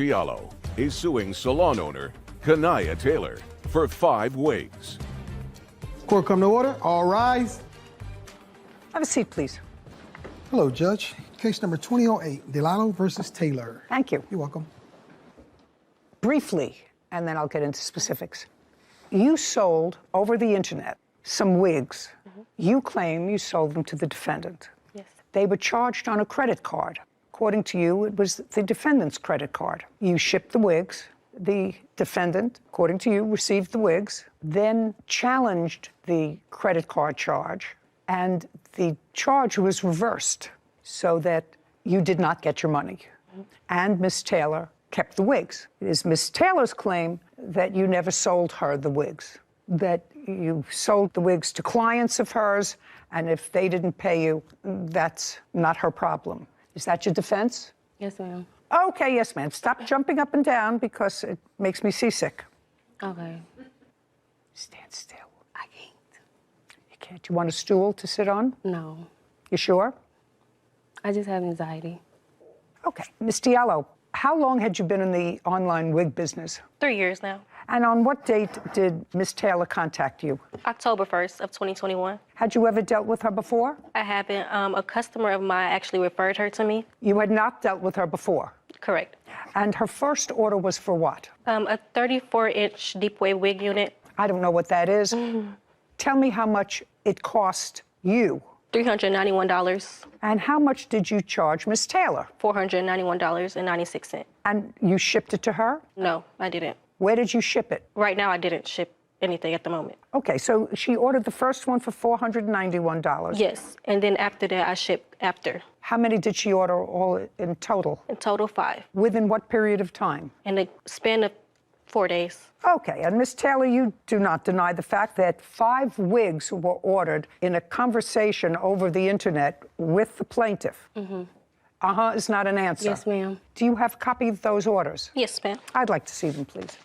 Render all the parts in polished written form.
Fialo is suing salon owner Kanaya Taylor for 5 wigs. Court come to order. All rise. Have a seat, please. Hello, Judge. Case number 2008, Delano versus Taylor. Thank you. You're welcome. Briefly, and then I'll get into specifics. You sold over the internet some wigs. You claim you sold them to the defendant. Yes. They were charged on a credit card. According to you, it was the defendant's credit card. You shipped the wigs. The defendant, according to you, received the wigs, then challenged the credit card charge, and the charge was reversed so that you did not get your money. And Ms. Taylor kept the wigs. It is Ms. Taylor's claim that you never sold her the wigs, that you sold the wigs to clients of hers, and if they didn't pay you, that's not her problem. Is that your defense? Yes, ma'am. Okay, yes, ma'am. Stop jumping up and down because it makes me seasick. Okay. Stand still. I can't. You can't. You want a stool to sit on? No. You sure? I just have anxiety. Okay. Ms. Diallo, how long had you been in the online wig business? 3 years now. And on what date did Ms. Taylor contact you? October 1st of 2021. Had you ever dealt with her before? I haven't. A customer of mine actually referred her to me. You had not dealt with her before? Correct. And her first order was for what? A 34-inch deep wave wig unit. I don't know what that is. Tell me how much it cost you. $391. And how much did you charge Ms. Taylor? $491.96. And you shipped it to her? No, I didn't. Where did you ship it? Right now, I didn't ship anything at the moment. Okay, so she ordered the first one for $491. Yes, and then after that, I shipped after. How many did she order all in total? In total, 5. Within what period of time? In a span of 4 days. Okay, and Ms. Taylor, you do not deny the fact that 5 wigs were ordered in a conversation over the internet with the plaintiff. Uh-huh is not an answer. Yes, ma'am. Do you have a copy of those orders? Yes, ma'am. I'd like to see them, please.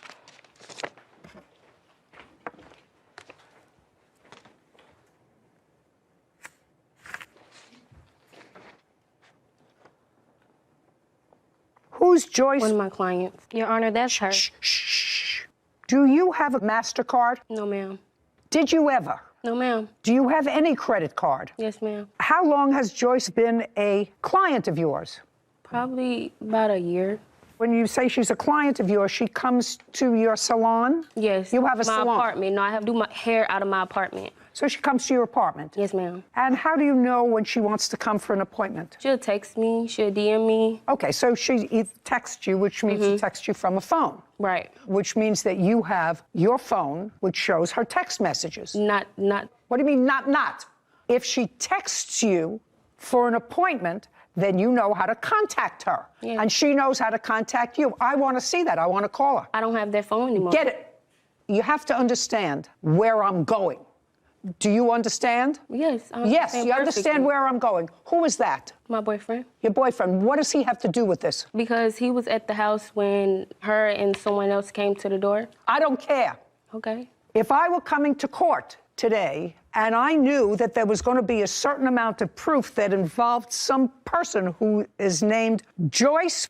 Who's Joyce? One of my clients. Your Honor, that's her. Shh. Do you have a MasterCard? No, ma'am. Did you ever? No, ma'am. Do you have any credit card? Yes, ma'am. How long has Joyce been a client of yours? Probably about a year. When you say she's a client of yours, she comes to your salon? Yes. You have a my salon? apartment. No, I have to do my hair out of my apartment. So she comes to your apartment? Yes, ma'am. And how do you know when she wants to come for an appointment? She'll text me. She'll DM me. Okay, so she texts you, which means she texts you from a phone. Right. Which means that you have your phone, which shows her text messages. Not. What do you mean, not? If she texts you for an appointment, then you know how to contact her. Yeah. And she knows how to contact you. I want to see that. I want to call her. I don't have that phone anymore. Get it. You have to understand where I'm going. Do you understand? Yes. I Yes, understand you understand perfectly. where I'm going. Who is that? My boyfriend. Your boyfriend. What does he have to do with this? Because he was at the house when her and someone else came to the door. I don't care. Okay. If I were coming to court today and I knew that there was going to be a certain amount of proof that involved some person who is named Joyce,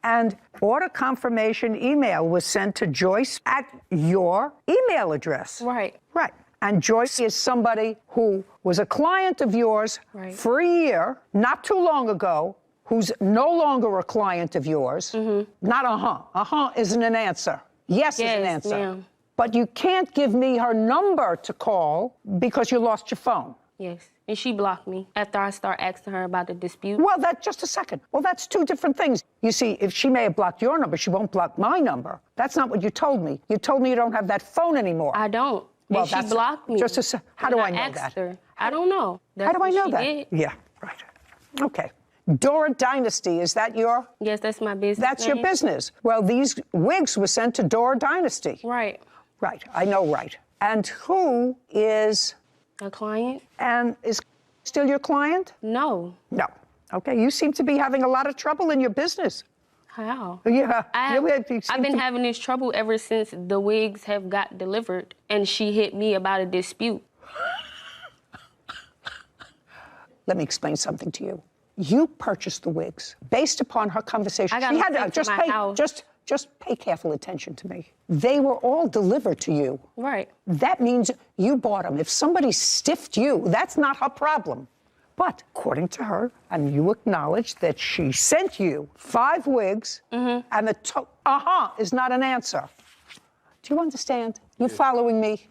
and order confirmation email was sent to Joyce at your email address. Right. Right. And Joyce is somebody who was a client of yours Right. for a year, not too long ago, who's no longer a client of yours. Not uh-huh. Isn't an answer. Yes is an answer. Ma'am. But you can't give me her number to call because you lost your phone. Yes. And she blocked me after I start asking her about the dispute. Well, just a second. Well, that's 2 different things. You see, if she may have blocked your number, she won't block my number. That's not what you told me. You told me you don't have that phone anymore. I don't. Well, And she that's blocked me. how do I know asked that? her. I don't know. How do I know that? Did. Yeah, right. Okay. Dora Dynasty, is that your? Yes, that's my business. That's your name. business. Well, these wigs were sent to Dora Dynasty. Right. Right, I know, right. And who is? A client? And is still your client? No. No. Okay, you seem to be having a lot of trouble in your business. How? Yeah. I've been having this trouble ever since the wigs have got delivered, and she hit me about a dispute. Let me explain something to you. You purchased the wigs based upon her conversation. I got She them had sent to my house. just pay careful attention to me. They were all delivered to you. Right. That means you bought them. If somebody stiffed you, that's not her problem. But according to her, and you acknowledge that she sent you 5 wigs, and the is not an answer. Do you understand? You following me?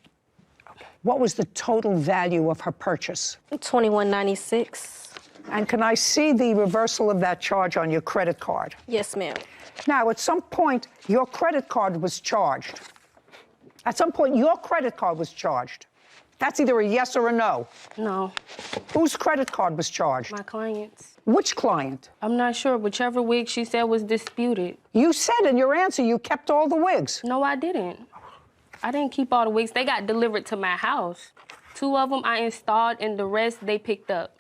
Okay. What was the total value of her purchase? $21.96. And can I see the reversal of that charge on your credit card? Yes, ma'am. Now, at some point, your credit card was charged. At some point, your credit card was charged. That's either a yes or a no. No. Whose credit card was charged? My clients. Which client? I'm not sure. Whichever wig she said was disputed. You said in your answer you kept all the wigs. No, I didn't. I didn't keep all the wigs. They got delivered to my house. 2 of them I installed, and the rest they picked up.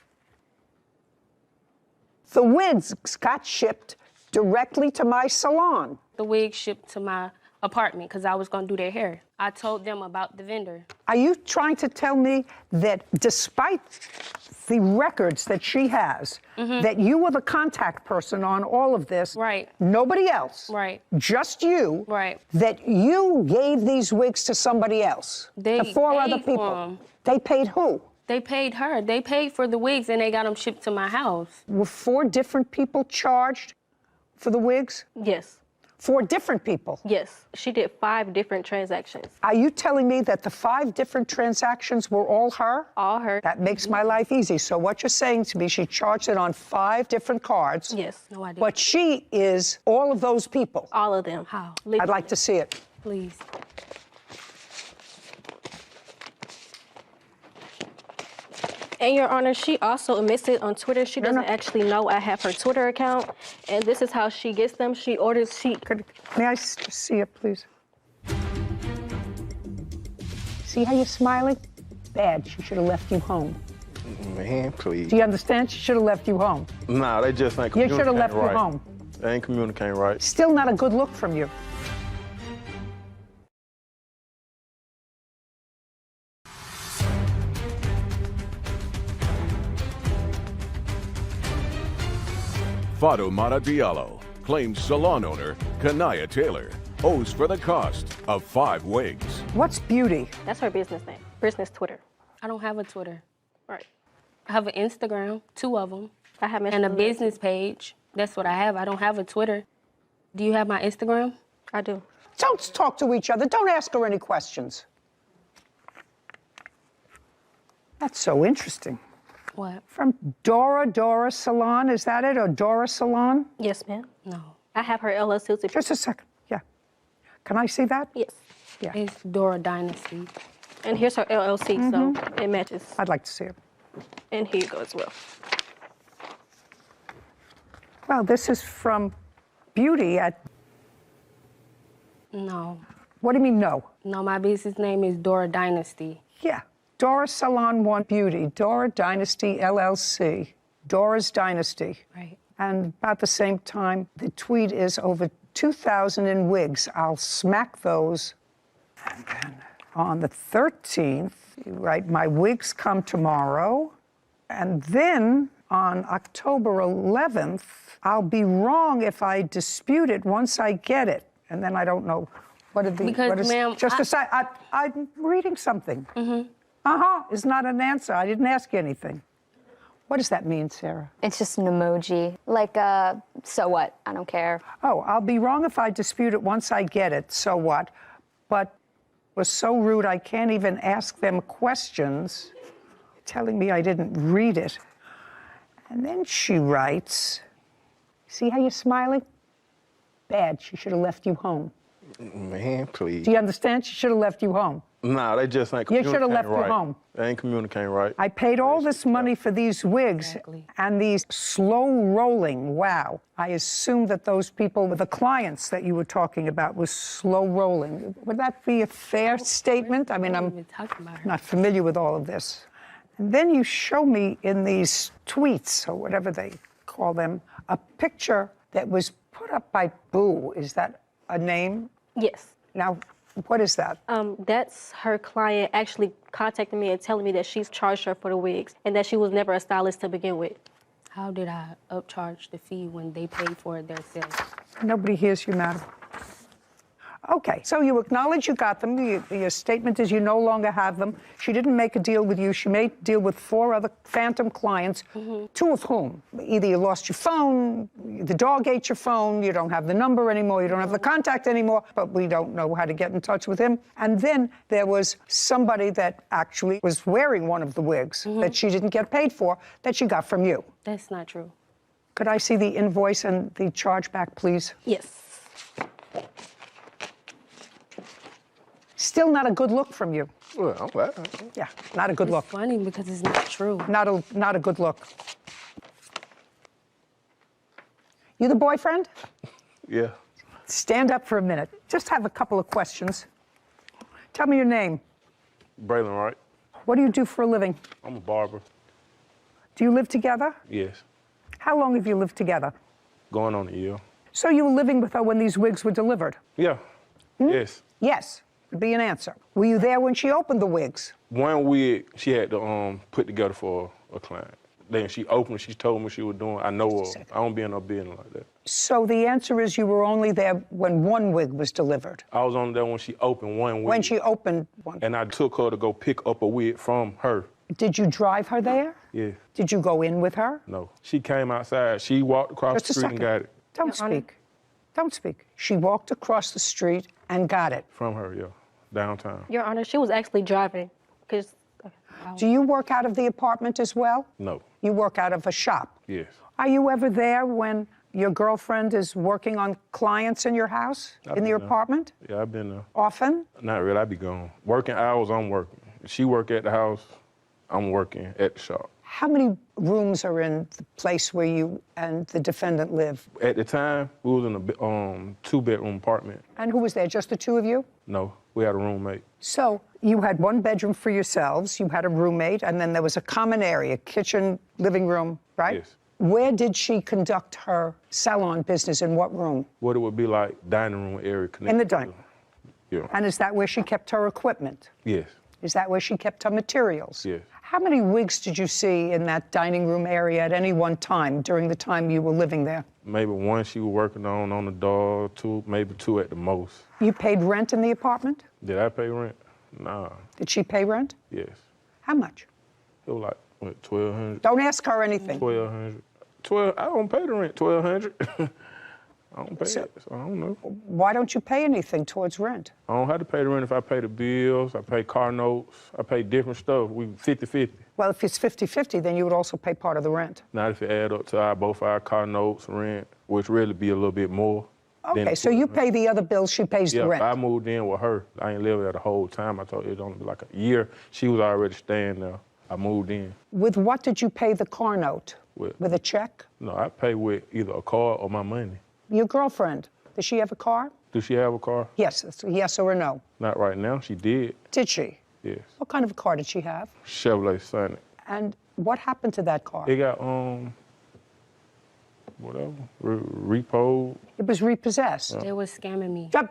The wigs got shipped directly to my salon. The wig shipped to my apartment because I was going to do their hair. I told them about the vendor. Are you trying to tell me that despite the records that she has, that you were the contact person on all of this? Right. Nobody else? Right. Just you? Right. That you gave these wigs to somebody else? They to 4 other paid for people? 'em. They paid who? They paid her. They paid for the wigs, and they got them shipped to my house. Were 4 different people charged for the wigs? Yes. 4 different people? Yes. She did 5 different transactions. Are you telling me that the 5 different transactions were all her? All her. That makes my life easy. So what you're saying to me, she charged it on 5 different cards. Yes. No, I didn't. But she is all of those people. All of them. How? I'd like to see it. Please. And Your Honor, she also admits it on Twitter. She doesn't actually know I have her Twitter account. And this is how she gets them. She orders, May I just see it, please? See how you're smiling? Bad. She should have left you home. Man, please. Do you understand? She should have left you home. Nah, they just ain't You communicating should have left right. you home. They ain't communicating right. Still not a good look from you. Fatoumata Diallo claims salon owner Kanaya Taylor owes for the cost of 5 wigs. What's Beauty? that's her business name. Business Twitter. I don't have a Twitter. Right. I have an Instagram, 2 of them, I have and a Instagram. business page. That's what I have. I don't have a Twitter. Do you have my Instagram? I do. Don't talk to each other. Don't ask her any questions. That's so interesting. What? From Dora Salon, is that it? Or Dora Salon? Yes, ma'am. No. I have her LLC. Just a second. Yeah. Can I see that? Yes. Yeah. It's Dora Dynasty. And here's her LLC, so it matches. I'd like to see it. And here you go as well. Well, this is from Beauty at. No. What do you mean, no? No, my business name is Dora Dynasty. Yeah. Dora Salon One Beauty, Dora Dynasty LLC, Dora's Dynasty. Right. And about the same time, the tweet is over 2,000 in wigs. I'll smack those. And then on the 13th, you write, my wigs come tomorrow. And then on October 11th, I'll be wrong if I dispute it once I get it. And then I don't know what did the. Because, what is, ma'am, just a sec. I'm reading something. Is not an answer. I didn't ask you anything. What does that mean, Sarah? It's just an emoji. Like, so what? I don't care. Oh, I'll be wrong if I dispute it once I get it. So what? But was so rude I can't even ask them questions, telling me I didn't read it. And then she writes, see how you're smiling? Bad. She should have left you home. Man, please. Do you understand? She should have left you home. Nah, they just ain't You communicating should have left right. you home. They ain't communicating right. I paid all this money for these wigs Exactly. and these slow rolling. Wow. I assume that those people, the clients that you were talking about, was slow rolling. Would that be a fair statement? I mean, I'm I'm even talking about her. not familiar with all of this. And then you show me in these tweets, or whatever they call them, a picture that was put up by Boo. Is that a name? Yes. Now, what is that? That's her client actually contacting me and telling me that she's charged her for the wigs and that she was never a stylist to begin with. How did I upcharge the fee when they paid for it themselves? Nobody hears you, madam. Okay, so you acknowledge you got them. Your statement is you no longer have them. She didn't make a deal with you. She made a deal with 4 other phantom clients, 2 of whom either you lost your phone, the dog ate your phone, you don't have the number anymore, you don't have the contact anymore, but we don't know how to get in touch with him. And then there was somebody that actually was wearing one of the wigs that she didn't get paid for, that she got from you. That's not true. Could I see the invoice and the chargeback, please? Yes. Still not a good look from you. Well, I'm glad. Yeah, not a good look. It's funny because it's not true. Not a good look. You the boyfriend? Yeah. Stand up for a minute. Just have a couple of questions. Tell me your name. Braylon, right? What do you do for a living? I'm a barber. Do you live together? Yes. How long have you lived together? Going on a year. So you were living with her when these wigs were delivered? Yeah. Yes. Yes, would be an answer. Were you there when she opened the wigs? One wig she had to put together for a client. Then she opened, she told me what she was doing. I know her. I don't be in no business like that. So the answer is you were only there when one wig was delivered? I was only there when she opened one wig. When she opened one? And I took her to go pick up a wig from her. Did you drive her there? Yeah. Did you go in with her? No. She came outside. She walked across Just the a street and second. got it. Don't speak. Don't speak. She walked across the street and got it. From her, yeah. Downtown. Your Honor, she was actually driving. Because. Do you work out of the apartment as well? No. You work out of a shop? Yes. Are you ever there when your girlfriend is working on clients in your house, I've in been your there. apartment? Yeah, I've been there. Often? Not really, I be gone. Working hours, I'm working. If she work at the house, I'm working at the shop. How many rooms are in the place where you and the defendant live? At the time, we was in a 2-bedroom apartment. And who was there, just the 2 of you? No, we had a roommate. So you had 1 bedroom for yourselves, you had a roommate, and then there was a common area, kitchen, living room, right? Yes. Where did she conduct her salon business, in what room? What it would be like dining room area connected. In the dining. Yeah. And is that where she kept her equipment? Yes. Is that where she kept her materials? Yes. How many wigs did you see in that dining room area at any one time during the time you were living there? Maybe one she was working on the door, 2, maybe 2 at the most. You paid rent in the apartment? Did I pay rent? Nah. Did she pay rent? Yes. How much? It was like, what, 1,200? Don't ask her anything. 1,200. I don't pay the rent, 1,200. I don't pay it, so I don't know. Why don't you pay anything towards rent? I don't have to pay the rent if I pay the bills, I pay car notes, I pay different stuff. We 50-50. Well, if it's 50-50, then you would also pay part of the rent. Not if it add up to both our car notes, rent, which really be a little bit more. Okay, so you pay the other bills, she pays the rent. Yeah, I moved in with her. I ain't lived there the whole time. I told you it was only like a year. She was already staying there. I moved in. With what did you pay the car note? With a check? No, I pay with either a car or my money. Your girlfriend, does she have a car? Does she have a car? Yes, yes or a no? Not right now. She did. Did she? Yes. What kind of a car did she have? Chevrolet Sonic. And what happened to that car? It got, whatever, repoed. It was repossessed. They was scamming me on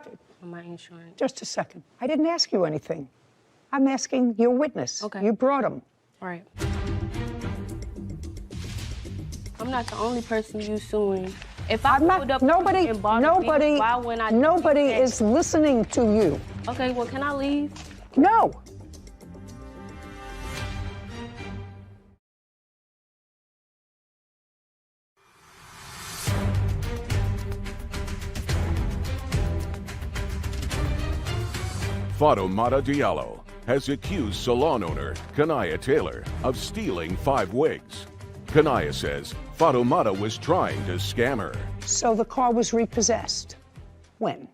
my insurance. Just a second. I didn't ask you anything. I'm asking your witness. Okay. You brought him. All right. I'm not the only person you suing. If I pulled up Nobody and bought a vehicle, why wouldn't I nobody take that? is listening to you. Okay, well, can I leave? No. Fatoumata Diallo has accused salon owner Kanaya Taylor of stealing 5 wigs. Kanaya says Fatoumata was trying to scam her. So the car was repossessed. When?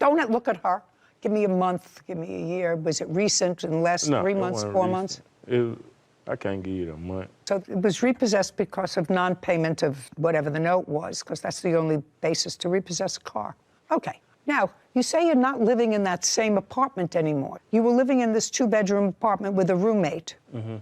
Don't look at her. Give me a month, give me a year. Was it recent, in the last 3 months, 4 months? I can't give you a month. So it was repossessed because of non-payment of whatever the note was, because that's the only basis to repossess a car. Okay. Now, you say you're not living in that same apartment anymore. You were living in this 2-bedroom apartment with a roommate. Mm-hmm.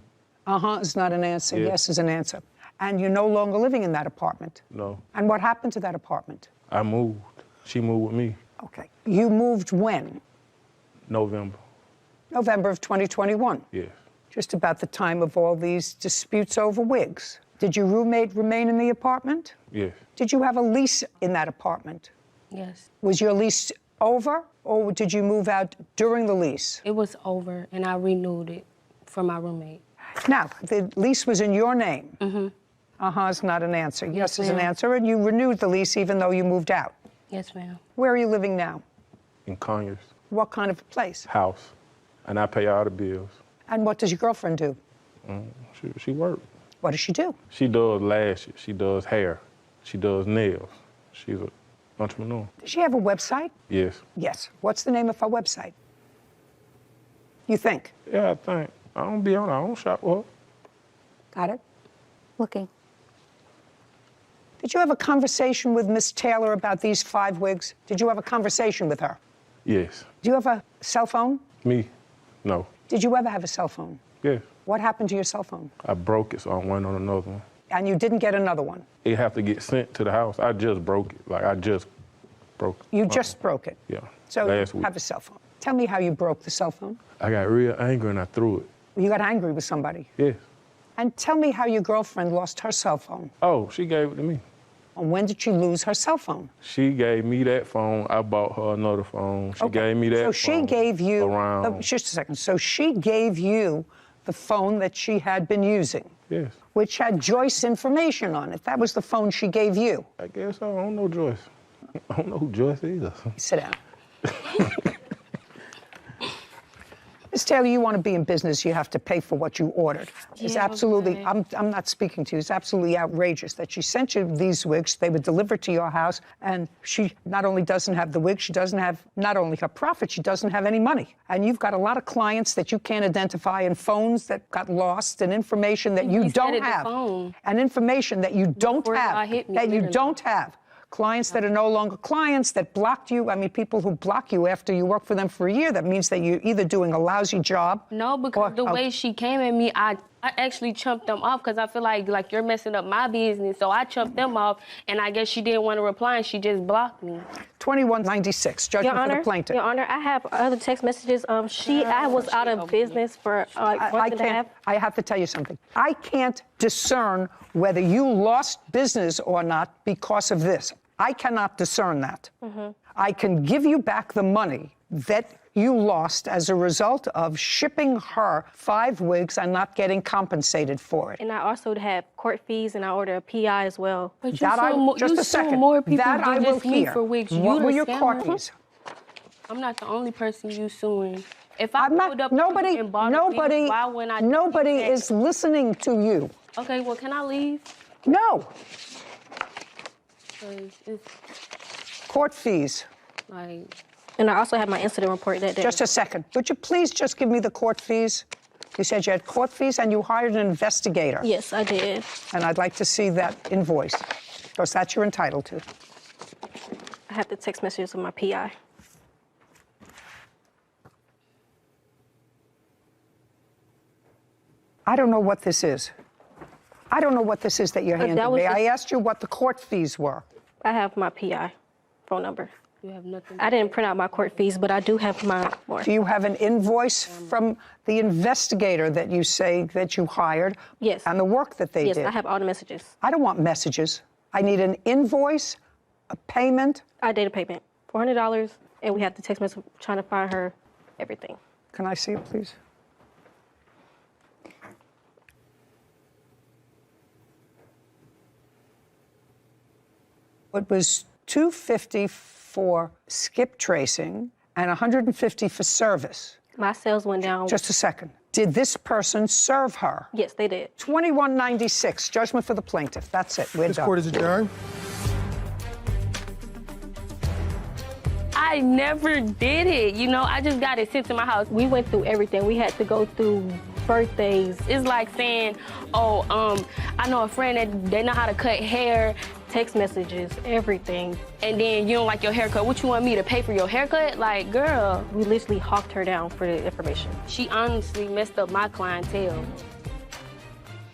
Uh-huh is not an answer. Yeah. Yes is an answer. And you're no longer living in that apartment. No. And what happened to that apartment? I moved. She moved with me. Okay. You moved when? November. November of 2021. Yes. Just about the time of all these disputes over wigs. Did your roommate remain in the apartment? Yes. Did you have a lease in that apartment? Yes. Was your lease over, or did you move out during the lease? It was over, and I renewed it for my roommate. Now, the lease was in your name. Mm-hmm. Uh-huh is not an answer. Yes is an ma'am. answer, and you renewed the lease even though you moved out. Yes, ma'am. Where are you living now? In Conyers. What kind of place? House. And I pay all the bills. And what does your girlfriend do? She works. What does she do? She does lashes. She does hair. She does nails. She's an entrepreneur. Does she have a website? Yes. Yes. What's the name of her website? You think? Yeah, I think. I don't be on her. I don't shop with her. Got it? Looking. Did you have a conversation with Miss Taylor about these 5 wigs? Did you have a conversation with her? Yes. Do you have a cell phone? Me? No. Did you ever have a cell phone? Yes. What happened to your cell phone? I broke it, so I went on another one. And you didn't get another one? It have to get sent to the house. I just broke it. Like, I just broke it. You just broke it? Yeah. So last you week. have a cell phone. Tell me how you broke the cell phone. I got real angry and I threw it. You got angry with somebody. Yes. And tell me how your girlfriend lost her cell phone. Oh, she gave it to me. And when did she lose her cell phone? She gave me that phone. I bought her another phone. She gave me that So phone. she gave you, around. just a second. So she gave you the phone that she had been using, Yes. which had Joyce information on it. That was the phone she gave you. I guess so. I don't know Joyce. I don't know who Joyce is. Sit down. Ms. Taylor, you want to be in business, you have to pay for what you ordered. It's Yeah, absolutely, okay. I'm not speaking to you, it's absolutely outrageous that she sent you these wigs, they were delivered to your house, and she not only doesn't have the wig, she doesn't have not only her profit, she doesn't have any money. And you've got a lot of clients that you can't identify, and phones that got lost, and information that you He said don't it, the have. phone. And information that you don't Before y'all have, hit me, that you literally. don't have. Clients that are no longer clients, that blocked you. I mean, people who block you after you work for them for a year, that means that you're either doing a lousy job. No, because the way she came at me, I actually chumped them off because I feel like you're messing up my business. So I chumped them off, and I guess she didn't want to reply, and she just blocked me. 2196, judgment for the plaintiff. Your Honor, I have other text messages. I was out of business for like month and a half. I have to tell you something. I can't discern whether you lost business or not because of this. I cannot discern that. I can give you back the money that you lost as a result of shipping her 5 wigs and not getting compensated for it. And I also have court fees, and I ordered a PI as well. But you That I, sue just a second. more people That I than will just me hear. for wigs. What You were the your court scammer. fees? I'm not the only person you suing. If I I'm pulled not. up Nobody. and bought a wig, why wouldn't I just Nobody take that? is listening to you. Okay, well, can I leave? No. 'Cause it's Court fees. like, And I also have my incident report that day. Just a second. Would you please just give me the court fees? You said you had court fees and you hired an investigator. Yes, I did. And I'd like to see that invoice, because that's you're entitled to. I have the text messages with my PI. I don't know what this is. I don't know what this is that you're That handing was me. I just- asked you what the court fees were. I have my PI phone number. you have nothing. I didn't print out my court fees, but I do have my more. Do you have an invoice from the investigator that you say that you hired? Yes. And the work that they Yes, did? I have all the messages. I don't want messages. I need an invoice, a payment. I did a payment, $400, and we have the text message trying to find her everything. Can I see it, please? It was $250 for skip tracing and $150 for service. My sales went down. Just a second. Did this person serve her? Yes, they did. 2196, judgment for the plaintiff. That's it. We're This done. court is adjourned. I never did it. You know, I just got it sent to my house. We went through everything. We had to go through birthdays. It's like saying, oh, I know a friend that they know how to cut hair, Text messages, everything. and then you don't like your haircut. What you want me to pay for your haircut? Like, girl, We literally hawked her down for the information. she honestly messed up my clientele.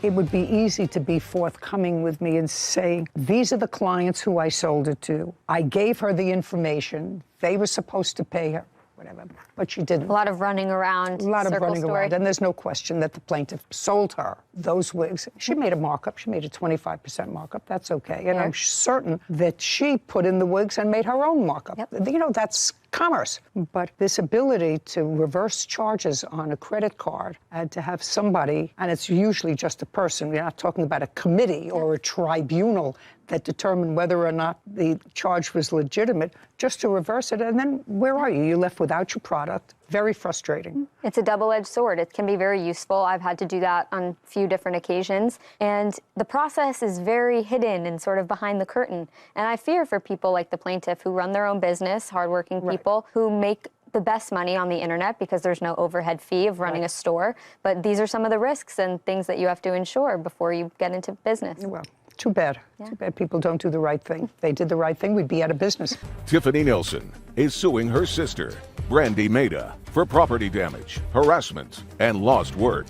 It would be easy to be forthcoming with me and say, these are the clients who I sold it to. I gave her the information. They were supposed to pay her. whatever. But she didn't. A lot of running around. A lot of circle running story. around, and there's no question that the plaintiff sold her those wigs. She made a markup. She made a 25% markup. That's okay. And I'm certain that she put in the wigs and made her own markup. Yep. You know, that's commerce. But this ability to reverse charges on a credit card and to have somebody, and it's usually just a person, we're not talking about a committee or a tribunal that determined whether or not the charge was legitimate, just to reverse it. And then where are you? You're left without your product. Very frustrating. It's a double-edged sword. It can be very useful. I've had to do that on a few different occasions. And the process is very hidden and sort of behind the curtain. And I fear for people like the plaintiff who run their own business, hardworking people who make the best money on the internet because there's no overhead fee of running a store. But these are some of the risks and things that you have to ensure before you get into business. Well, too bad. Too bad people don't do the right thing. If they did the right thing, we'd be out of business. Tiffany Nelson is suing her sister, Brandy Maida, for property damage, harassment, and lost work.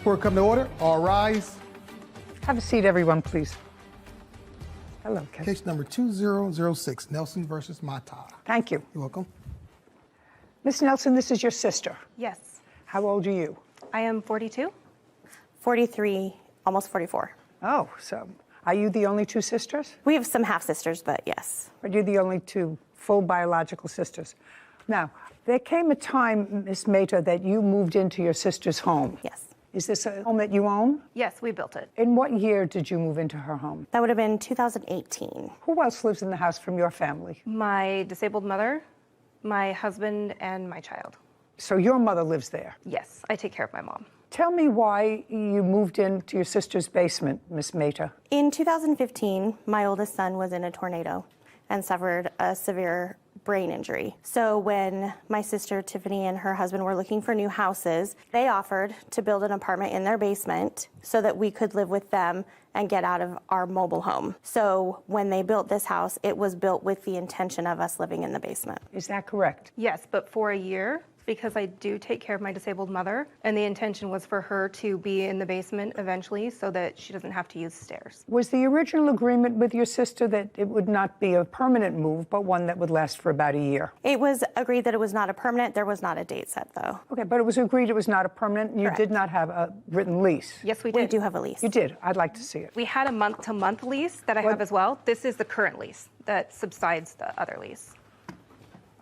Court come to order. All rise. Have a seat, everyone, please. Hello, Kate. Case number 2006, Nelson versus Mata. Thank you. You're welcome. Miss Nelson, this is your sister. Yes. How old are you? I am 42, 43, almost 44. Oh, so are you the only two sisters? We have some half-sisters, but yes. But you're the only two full biological sisters. Now, there came a time, Miss Maida, that you moved into your sister's home. Yes. Is this a home that you own? Yes, we built it. In what year did you move into her home? That would have been 2018. Who else lives in the house from your family? My disabled mother, my husband, and my child. So your mother lives there? Yes, I take care of my mom. Tell me why you moved into your sister's basement, Miss Maida. In 2015, my oldest son was in a tornado and suffered a severe brain injury. So when my sister Tiffany and her husband were looking for new houses, they offered to build an apartment in their basement so that we could live with them and get out of our mobile home. So when they built this house, it was built with the intention of us living in the basement. Is that correct? Yes, but for a year, because I do take care of my disabled mother, and the intention was for her to be in the basement eventually so that she doesn't have to use stairs. Was the original agreement with your sister that it would not be a permanent move, but one that would last for about a year? It was agreed that it was not a permanent. There was not a date set, though. Okay, but it was agreed it was not a permanent, and you Correct. did not have a written lease? Yes, we did. We do have a lease. You did? I'd like to see it. We had a month-to-month lease that I have as well. This is the current lease that subsides the other lease.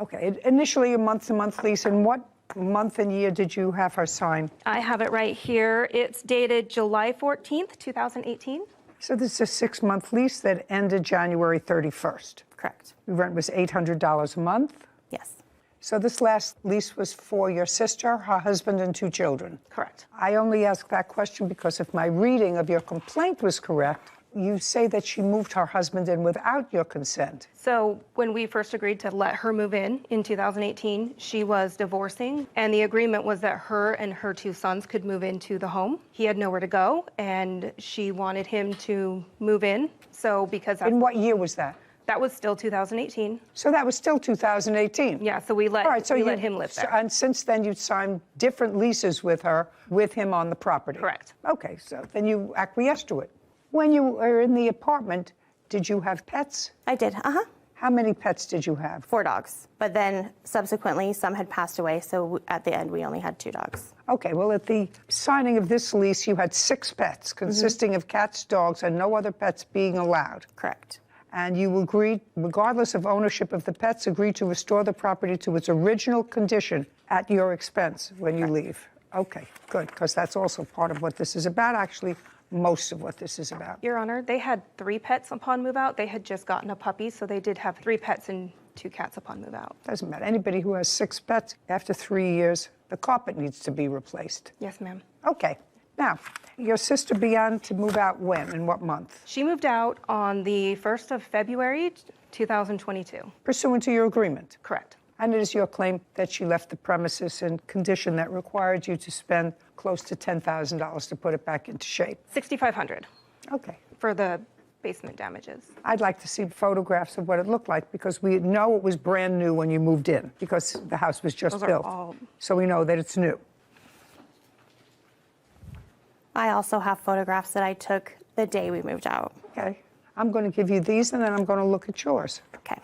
Okay, initially a month-to-month lease, and what month and year did you have her sign? I have it right here. It's dated July 14th, 2018. So this is a 6-month lease that ended January 31st. Correct. The rent was $800 a month. Yes. So this last lease was for your sister, her husband, and 2 children. Correct. I only ask that question because if my reading of your complaint was correct, you say that she moved her husband in without your consent. So when we first agreed to let her move in 2018, she was divorcing, and the agreement was that her and her 2 sons could move into the home. He had nowhere to go, and she wanted him to move in. So because that's, In what year was that? that was still 2018. So that was still 2018. Yeah, so we let, All right, so we you let him live there. And since then, you signed different leases with her, with him on the property. Correct. Okay, so then you acquiesced to it. When you were in the apartment, did you have pets? I did, How many pets did you have? 4 dogs. But then subsequently, some had passed away, so at the end, we only had 2 dogs. Okay, well, at the signing of this lease, you had 6 pets, consisting of cats, dogs, and no other pets being allowed. Correct. And you agreed, regardless of ownership of the pets, agreed to restore the property to its original condition at your expense when you leave. Okay, good, because that's also part of what this is about, actually. Most of what this is about. Your Honor, they had 3 pets upon move out. They had just gotten a puppy, so they did have 3 pets and 2 cats upon move out. Doesn't matter. Anybody who has 6 pets, after 3 years, the carpet needs to be replaced. Yes, ma'am. Okay. Now, your sister began to move out when? In what month? She moved out on the 1st of February, 2022. Pursuant to your agreement. Correct. And it is your claim that she left the premises in condition that required you to spend close to $10,000 to put it back into shape. $6,500 Okay. for the basement damages. I'd like to see photographs of what it looked like because we know it was brand new when you moved in because the house was just Those are built. all- So we know that it's new. I also have photographs that I took the day we moved out. Okay. I'm going to give you these and then I'm going to look at yours. Okay.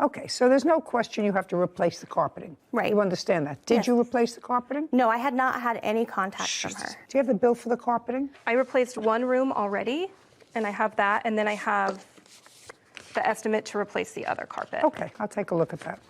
Okay, so there's no question you have to replace the carpeting. Right. You understand that. Did Yes. you replace the carpeting? No, I had not had any contact from her. Do you have the bill for the carpeting? I replaced one room already, and I have that, and then I have the estimate to replace the other carpet. Okay, I'll take a look at that.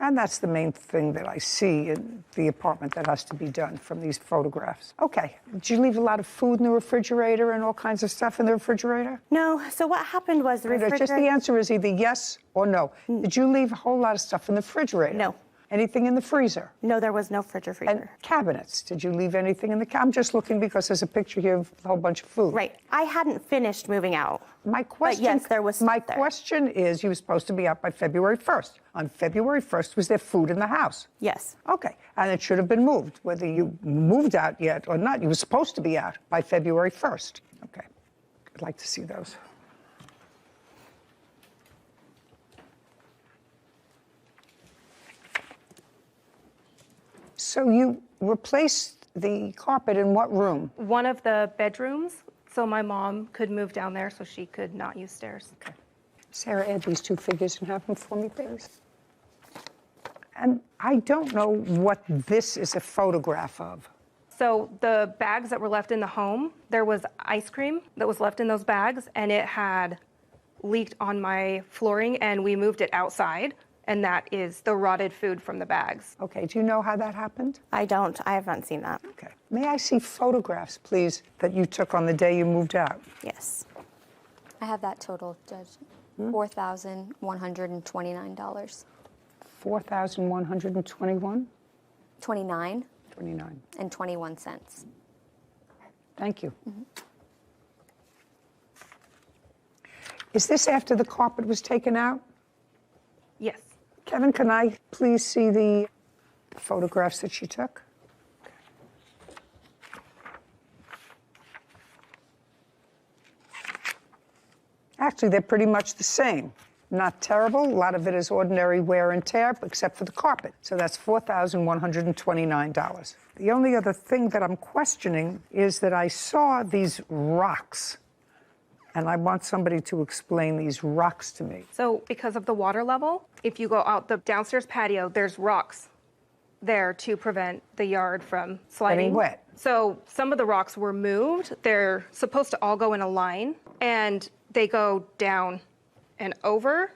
And that's the main thing that I see in the apartment that has to be done from these photographs. Okay, did you leave a lot of food in the refrigerator and all kinds of stuff in the refrigerator? No, so what happened was the refrigerator. Just the answer is either yes or no. Did you leave a whole lot of stuff in the refrigerator? No. Anything in the freezer? No, there was no freezer. And cabinets, did you leave anything in the I'm just looking because there's a picture here of a whole bunch of food. Right. I hadn't finished moving out. My question, yes, there was my stuff there. question is, you were supposed to be out by February 1st. On February 1st, was there food in the house? Yes. Okay, and it should have been moved, whether you moved out yet or not. You were supposed to be out by February 1st. Okay, I'd like to see those. So you replaced the carpet in what room? One of the bedrooms, so my mom could move down there so she could not use stairs. Okay. Sarah, add these two figures and have them for me, please. And I don't know what this is a photograph of. So the bags that were left in the home, there was ice cream that was left in those bags, and it had leaked on my flooring, and we moved it outside, and that is the rotted food from the bags. Okay, do you know how that happened? I don't. I haven't seen that. Okay. May I see photographs, please, that you took on the day you moved out? Yes. I have that total, Judge. $4,129. $4,121? 29 29. and 21 cents. Thank you. Is this after the carpet was taken out? Yes. Kevin, can I please see the photographs that she took? Actually, they're pretty much the same. Not terrible. A lot of it is ordinary wear and tear, except for the carpet. So that's $4,129. The only other thing that I'm questioning is that I saw these rocks, and I want somebody to explain these rocks to me. So because of the water level, if you go out the downstairs patio, there's rocks there to prevent the yard from sliding. Getting wet. So some of the rocks were moved. They're supposed to all go in a line, and they go down and over.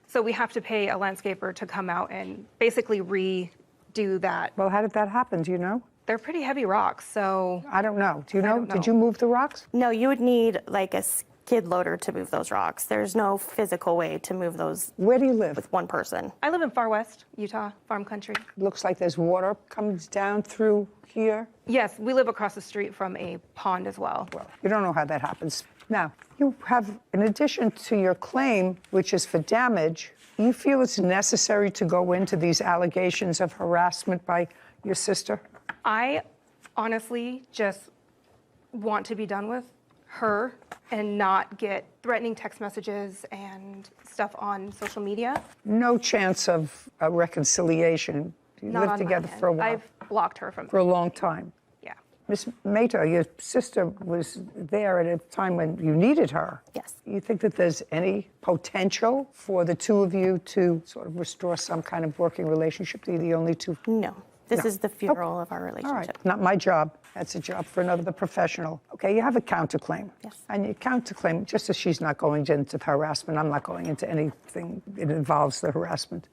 So we have to pay a landscaper to come out and basically redo that. Well, how did that happen? Do you know? They're pretty heavy rocks, so I don't know. Do you know? don't know. Did you move the rocks? No, you would need like a skid loader to move those rocks. There's no physical way to move those Where do you live? with one person. I live in far west Utah, farm country. Looks like there's water comes down through here. Yes, we live across the street from a pond as well. Well, you don't know how that happens. Now, you have, in addition to your claim, which is for damage, you feel it's necessary to go into these allegations of harassment by your sister? I honestly just want to be done with her and not get threatening text messages and stuff on social media. No chance of a reconciliation. You Not lived on my together end. for a while, I've blocked her from. for a long time. Yeah. Ms. Mehta, your sister was there at a time when you needed her. Yes. You think that there's any potential for the two of you to sort of restore some kind of working relationship? You're the only two. No. This No. is the funeral of our All right, relationship. not my job. That's a job for another professional. Okay, you have a counterclaim. Yes. And your counterclaim, just as she's not going into harassment, I'm not going into anything that involves the harassment.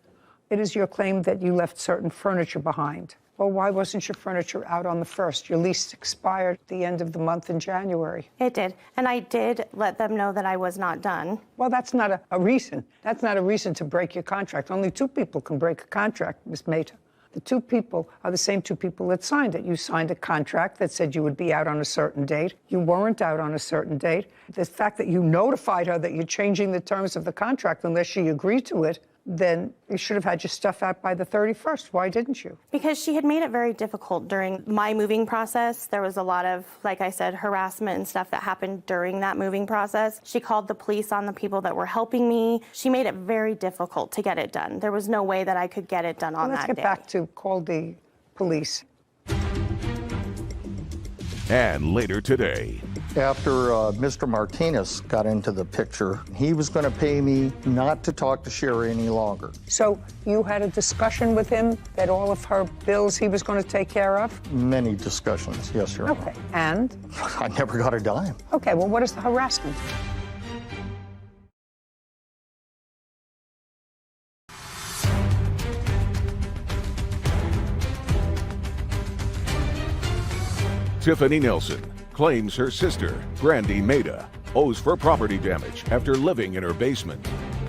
It is your claim that you left certain furniture behind. Well, why wasn't your furniture out on the 1st? Your lease expired at the end of the month in January. It did. And I did let them know that I was not done. Well, that's not a reason. That's not a reason to break your contract. Only two people can break a contract, Ms. Mehta. The two people are the same two people that signed it. You signed a contract that said you would be out on a certain date. You weren't out on a certain date. The fact that you notified her that you're changing the terms of the contract unless she agreed to it, then you should have had your stuff out by the 31st. Why didn't you? Because she had made it very difficult during my moving process. There was a lot of, like I said, harassment and stuff that happened during that moving process. She called the police on the people that were helping me. She made it very difficult to get it done. There was no way that I could get it done on Let's that get day. back to call the police. And later today, After Mr. Martinez got into the picture, he was going to pay me not to talk to Sherry any longer. So you had a discussion with him that all of her bills he was going to take care of? Many discussions, yes, Your Honor. Okay, and? I never got a dime. Okay, well, what is the harassment? Tiffany Nelson claims her sister, Brandy Maida, owes for property damage after living in her basement.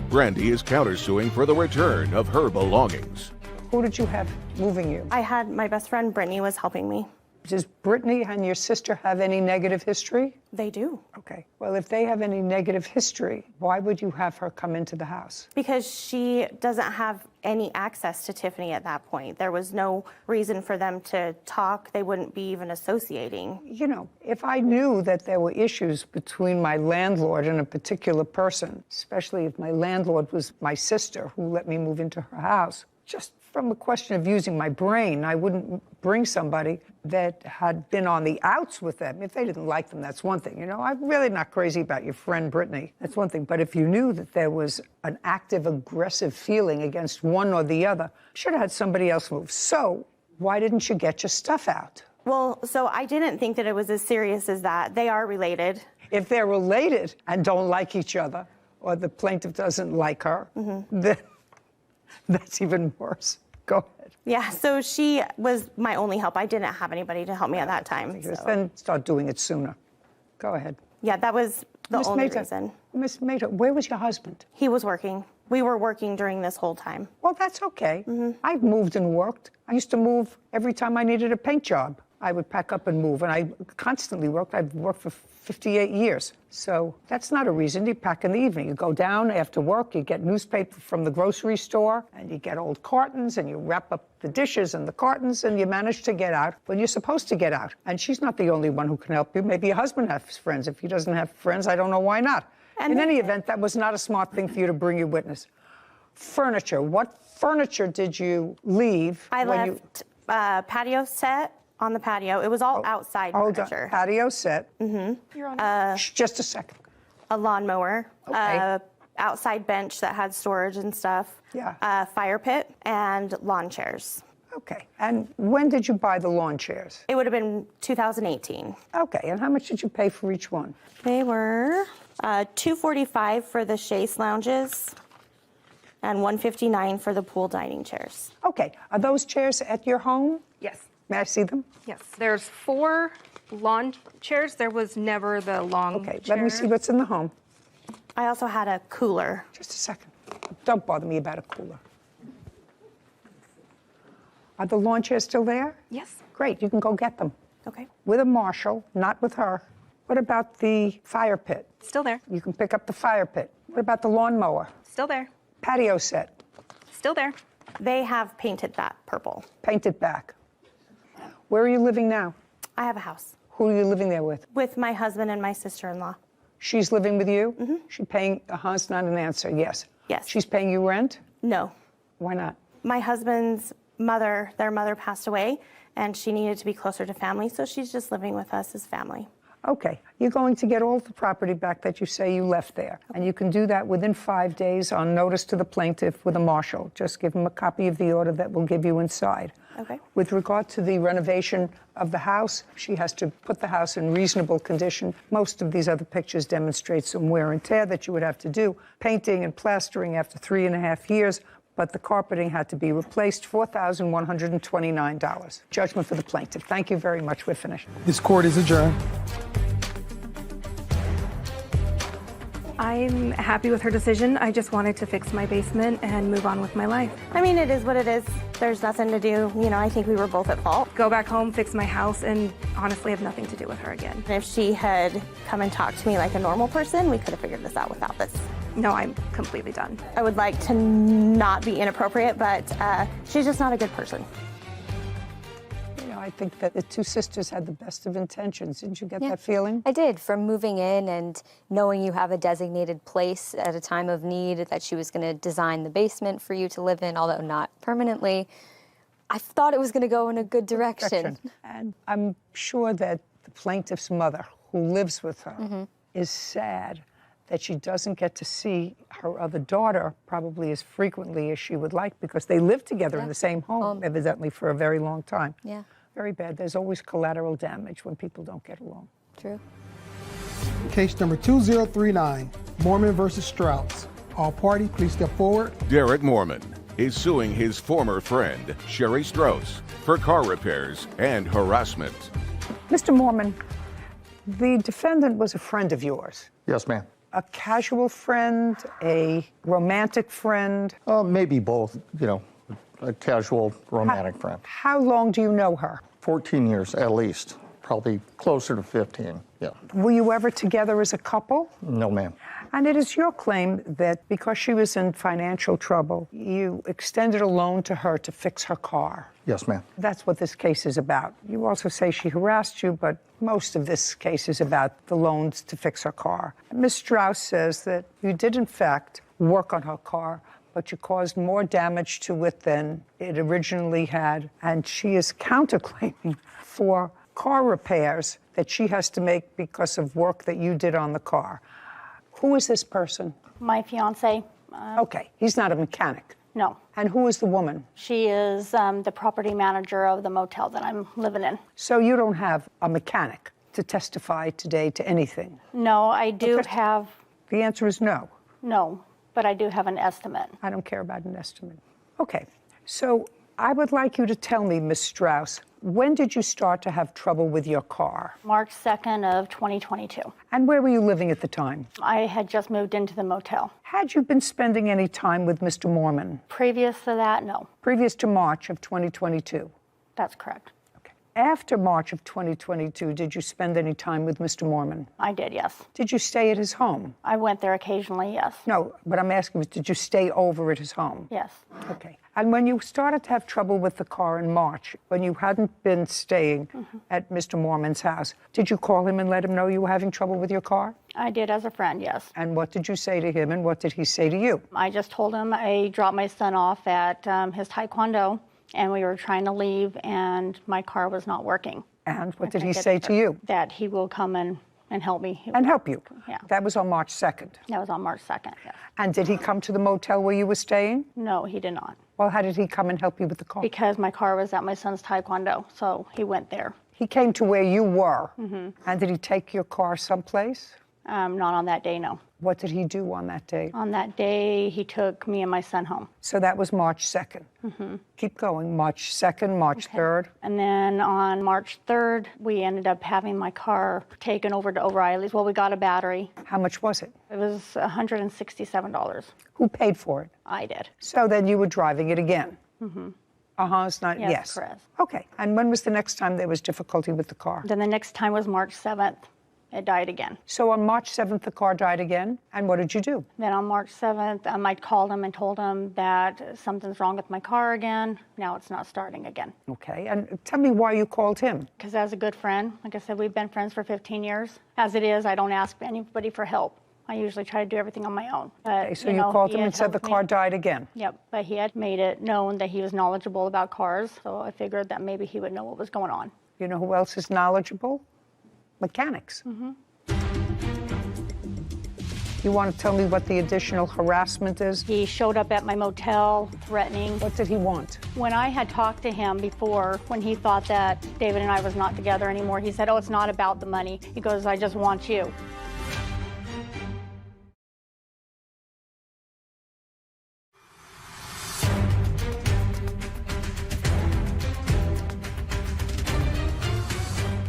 Brandy is countersuing for the return of her belongings. Who did you have moving you? I had my best friend, Brittany, was helping me. Does Brittany and your sister have any negative history? They do. Okay. Well, if they have any negative history, why would you have her come into the house? Because she doesn't have any access to Tiffany at that point. There was no reason for them to talk. They wouldn't be even associating. You know, if I knew that there were issues between my landlord and a particular person, especially if my landlord was my sister who let me move into her house, just from a question of using my brain, I wouldn't bring somebody that had been on the outs with them. If they didn't like them, that's one thing. You know, I'm really not crazy about your friend Brittany. That's one thing. But if you knew that there was an active, aggressive feeling against one or the other, should have had somebody else move. So why didn't you get your stuff out? Well, so I didn't think that it was as serious as that. They are related. If they're related and don't like each other, or the plaintiff doesn't like her, then that's even worse. Go ahead. Yeah, so she was my only help. I didn't have anybody to help me at that time. So. Then start doing it sooner. Go ahead. Yeah, that was the only reason. Miss Maida, where was your husband? He was working. We were working during this whole time. Well, that's okay. I've moved and worked. I used to move every time I needed a paint job. I would pack up and move, and I constantly worked. I've worked for 58 years. So that's not a reason. You pack in the evening. You go down after work, you get newspaper from the grocery store, and you get old cartons, and you wrap up the dishes and the cartons, and you manage to get out when you're supposed to get out. And she's not the only one who can help you. Maybe your husband has friends. If he doesn't have friends, I don't know why not. And in any event, that was not a smart thing for you to bring your witness. Furniture. What furniture did you leave? I left patio set on the patio. It was all outside furniture. On. Patio set. You're on. Just a second. A lawnmower. Okay. Outside bench that had storage and stuff. Yeah. A fire pit and lawn chairs. Okay. And when did you buy the lawn chairs? It would have been 2018. Okay. And how much did you pay for each one? They were $245 for the chaise lounges and $159 for the pool dining chairs. Okay. Are those chairs at your home? Yes. May I see them? Yes. There's 4 lawn chairs. There was never the long Okay. chair. Let me see what's in the home. I also had a cooler. Just a second. Don't bother me about a cooler. Are the lawn chairs still there? Yes. Great. You can go get them. Okay. With a marshal, not with her. What about the fire pit? Still there. You can pick up the fire pit. What about the lawnmower? Still there. Patio set. Still there. They have painted that purple. Paint it back. Where are you living now? I have a house. Who are you living there with? With my husband and my sister-in-law. She's living with you? Mm-hmm. She's paying, it's not an answer, yes. Yes. She's paying you rent? No. Why not? My husband's mother, their mother passed away, and she needed to be closer to family, so she's just living with us as family. Okay. You're going to get all the property back that you say you left there. And you can do that within 5 days on notice to the plaintiff with a marshal. Just give him a copy of the order that will give you inside. Okay. With regard to the renovation of the house, she has to put the house in reasonable condition. Most of these other pictures demonstrate some wear and tear that you would have to do. Painting and plastering after 3.5 years, but the carpeting had to be replaced, $4,129. Judgment for the plaintiff. Thank you very much. We're finished. This court is adjourned. I'm happy with her decision. I just wanted to fix my basement and move on with my life. I mean, it is what it is. There's nothing to do. You know, I think we were both at fault. Go back home, fix my house, and honestly have nothing to do with her again. If she had come and talked to me like a normal person, we could have figured this out without this. No, I'm completely done. I would like to not be inappropriate, but she's just not a good person. I think that the two sisters had the best of intentions. Didn't you get that feeling? I did. From moving in and knowing you have a designated place at a time of need, that she was going to design the basement for you to live in, although not permanently, I thought it was going to go in a good direction. And I'm sure that the plaintiff's mother, who lives with her, is sad that she doesn't get to see her other daughter probably as frequently as she would like, because they live together in the same home, evidently for a very long time. Yeah. Very bad. There's always collateral damage when people don't get along. True. Case number 2039, Mormon versus Strauss. All party, please step forward. Derek Mormon is suing his former friend, Sherry Strauss, for car repairs and harassment. Mr. Mormon, the defendant was a friend of yours. Yes, ma'am. A casual friend, a romantic friend. Maybe both, a casual romantic friend. How long do you know her? 14 years at least, probably closer to 15, yeah. Were you ever together as a couple? No, ma'am. And it is your claim that because she was in financial trouble, you extended a loan to her to fix her car. Yes, ma'am. That's what this case is about. You also say she harassed you, but most of this case is about the loans to fix her car. Ms. Strauss says that you did, in fact, work on her car, but you caused more damage to it than it originally had, and she is counterclaiming for car repairs that she has to make because of work that you did on the car. Who is this person? My fiance. Okay, he's not a mechanic. No. And who is the woman? She is the property manager of the motel that I'm living in. So you don't have a mechanic to testify today to anything? No, I do have. The answer is no. No, but I do have an estimate. I don't care about an estimate. Okay, so I would like you to tell me, Ms. Strauss, when did you start to have trouble with your car? March 2nd of 2022. And where were you living at the time? I had just moved into the motel. Had you been spending any time with Mr. Mormon? Previous to that, no. Previous to March of 2022? That's correct. Okay. After March of 2022, did you spend any time with Mr. Mormon? I did, yes. Did you stay at his home? I went there occasionally, yes. No, what I'm asking is, did you stay over at his home? Yes. Okay. And when you started to have trouble with the car in March, when you hadn't been staying at Mr. Mormon's house, did you call him and let him know you were having trouble with your car? I did as a friend, yes. And what did you say to him, and what did he say to you? I just told him I dropped my son off at his taekwondo, and we were trying to leave, and my car was not working. And what did he say to you? That he will come and help me. And help you? Yeah. That was on March 2nd? That was on March 2nd, yes. And did he come to the motel where you were staying? No, he did not. Well, how did he come and help you with the car? Because my car was at my son's taekwondo, so he went there. He came to where you were? And did he take your car someplace? Not on that day, no. What did he do on that day? On that day, he took me and my son home. So that was March 2nd? Keep going. March 2nd, March 3rd? And then on March 3rd, we ended up having my car taken over to O'Reilly's. Well, we got a battery. How much was it? It was $167. Who paid for it? I did. So then you were driving it again? It's not, Yes, correct. Okay. And when was the next time there was difficulty with the car? Then the next time was March 7th. It died again. So on March 7th, the car died again? And what did you do? Then on March 7th, I called him and told him that something's wrong with my car again. Now it's not starting again. Okay. And tell me why you called him. Because as a good friend, like I said, we've been friends for 15 years. As it is, I don't ask anybody for help. I usually try to do everything on my own. But, Okay, so you called him and said the car died again? Yep, but he had made it known that he was knowledgeable about cars, so I figured that maybe he would know what was going on. You know who else is knowledgeable? Mechanics. You want to tell me what the additional harassment is? He showed up at my motel threatening. What did he want? When I had talked to him before, when he thought that David and I was not together anymore, he said, "Oh, it's not about the money." He goes, "I just want you."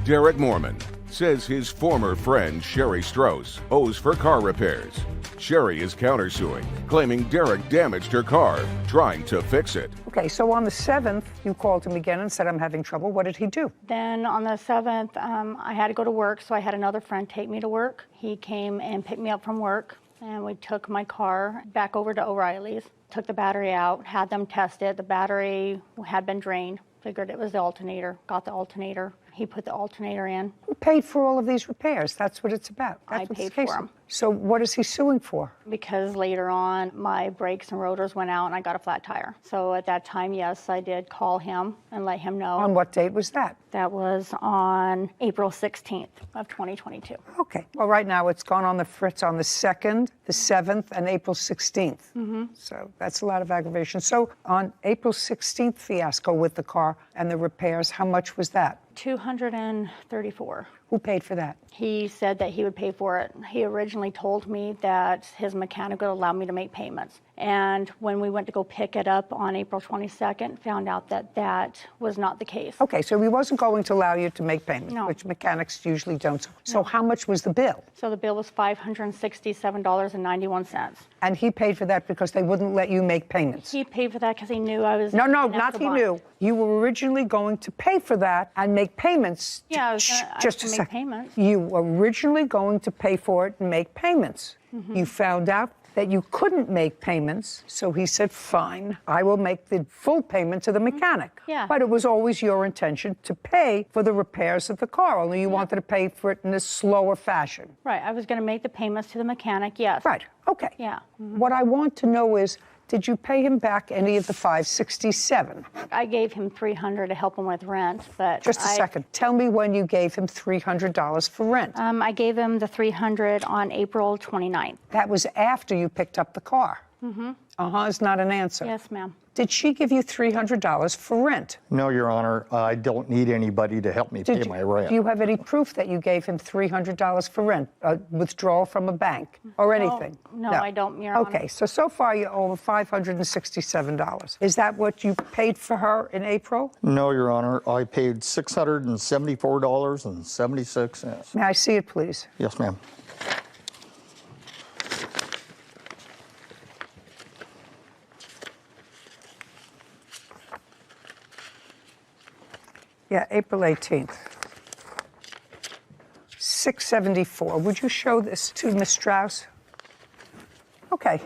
Derek Mormon says his former friend Sherry Strauss owes for car repairs. Sherry is countersuing, claiming Derek damaged her car, trying to fix it. Okay, so on the 7th, you called him again and said, "I'm having trouble." What did he do? Then on the 7th, I had to go to work, so I had another friend take me to work. He came and picked me up from work, and we took my car back over to O'Reilly's, took the battery out, had them test it. The battery had been drained. Figured it was the alternator, got the alternator. He put the alternator in. Who paid for all of these repairs? That's what it's about. That's I what paid this case for is. them. So what is he suing for? Because later on, my brakes and rotors went out and I got a flat tire. So at that time, yes, I did call him and let him know. On what date was that? That was on April 16th of 2022. Okay. Well, right now it's gone on the fritz on the 2nd, the 7th, and April 16th. So that's a lot of aggravation. So on April 16th fiasco with the car and the repairs, how much was that? $234. Who paid for that? He said that he would pay for it. He originally told me that his mechanic would allow me to make payments. And when we went to go pick it up on April 22nd, found out that that was not the case. Okay, so he wasn't going to allow you to make payments, No. which mechanics usually don't. So how much was the bill? So the bill was $567.91. And he paid for that because they wouldn't let you make payments? He paid for that because he knew I was... No, enough not to he buy. knew. You were originally going to pay for that and make payments. Yeah, I was Just gonna a make second. payments. You were originally going to pay for it and make payments. You found out that you couldn't make payments, so he said, fine, I will make the full payment to the mechanic. Yeah. But it was always your intention to pay for the repairs of the car, only you wanted to pay for it in a slower fashion. Right, I was going to make the payments to the mechanic, yes. Right, okay. Yeah. What I want to know is, did you pay him back any of the $567? I gave him $300 to help him with rent, but Just a second. Tell me when you gave him $300 for rent. I gave him the $300 on April 29th. That was after you picked up the car. Is not an answer. Yes, ma'am. Did she give you $300 for rent? No, Your Honor, I don't need anybody to help me pay my rent. Do you have any proof that you gave him $300 for rent, a withdrawal from a bank, or anything? No, I don't, Your Honor. Okay, so far you owe $567. Is that what you paid for her in April? No, Your Honor, I paid $674.76. May I see it, please? Yes, ma'am. Yeah, April 18th. $674. Would you show this to Ms. Strauss? Okay.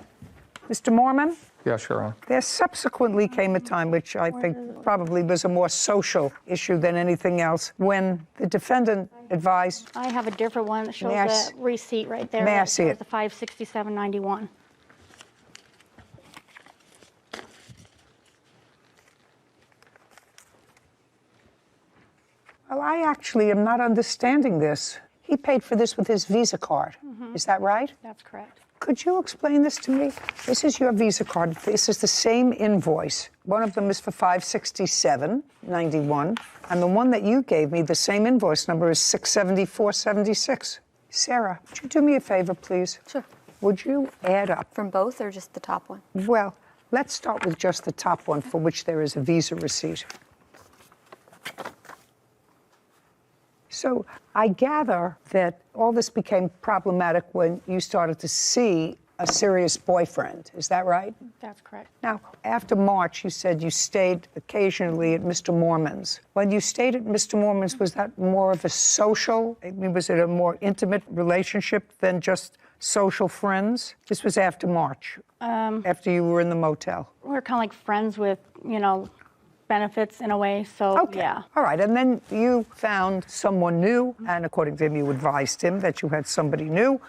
Mr. Mormon? Yes, Your Honor. There subsequently came a time, which I think probably was a more social issue than anything else, when the defendant advised. I have a different one that shows May I the s- receipt right there. May I that see shows it? The $567.91. Well, I actually am not understanding this. He paid for this with his Visa card. Is that right? That's correct. Could you explain this to me? This is your Visa card. This is the same invoice. One of them is for $567.91, and the one that you gave me, the same invoice number, is $674.76. Sarah, would you do me a favor, please? Sure. Would you add up? From both or just the top one? Well, let's start with just the top one, for which there is a Visa receipt. So I gather that all this became problematic when you started to see a serious boyfriend. Is that right? That's correct. Now, after March, you said you stayed occasionally at Mr. Mormon's. When you stayed at Mr. Mormon's, was that more of a social? I mean, was it a more intimate relationship than just social friends? This was after March, after you were in the motel. We're kind of like friends with, benefits in a way, so Okay. yeah. All right. And then you found someone new, and according to him, you advised him that you had somebody new,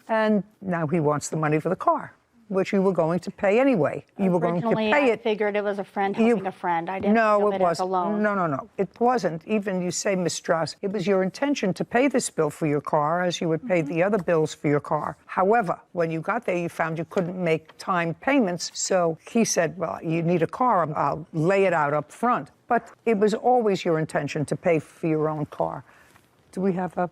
and now he wants the money for the car, which you were going to pay anyway. You were going to Originally, pay I it. figured it was a friend helping a friend. I didn't No, think of it it as a wasn't. loan. No. It wasn't. Even you say, Ms. Strauss, it was your intention to pay this bill for your car as you would pay the other bills for your car. However, when you got there, you found you couldn't make time payments. So he said, well, you need a car. I'll lay it out up front. But it was always your intention to pay for your own car. Do we have a...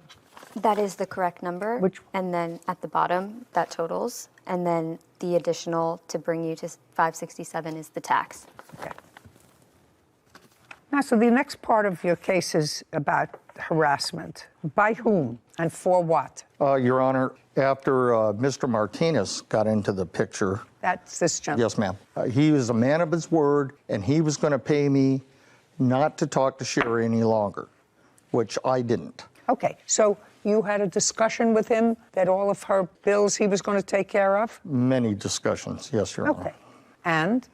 That is the correct number. Which- And then at the bottom, that totals. And then the additional to bring you to 567 is the tax. Okay. Now, so the next part of your case is about harassment. By whom and for what? Your Honor, after Mr. Martinez got into the picture, That's this gentleman. yes, ma'am, he was a man of his word, and he was going to pay me not to talk to Sherry any longer, which I didn't. Okay, so you had a discussion with him that all of her bills he was going to take care of? Many discussions, yes, Your Honor. Okay. And?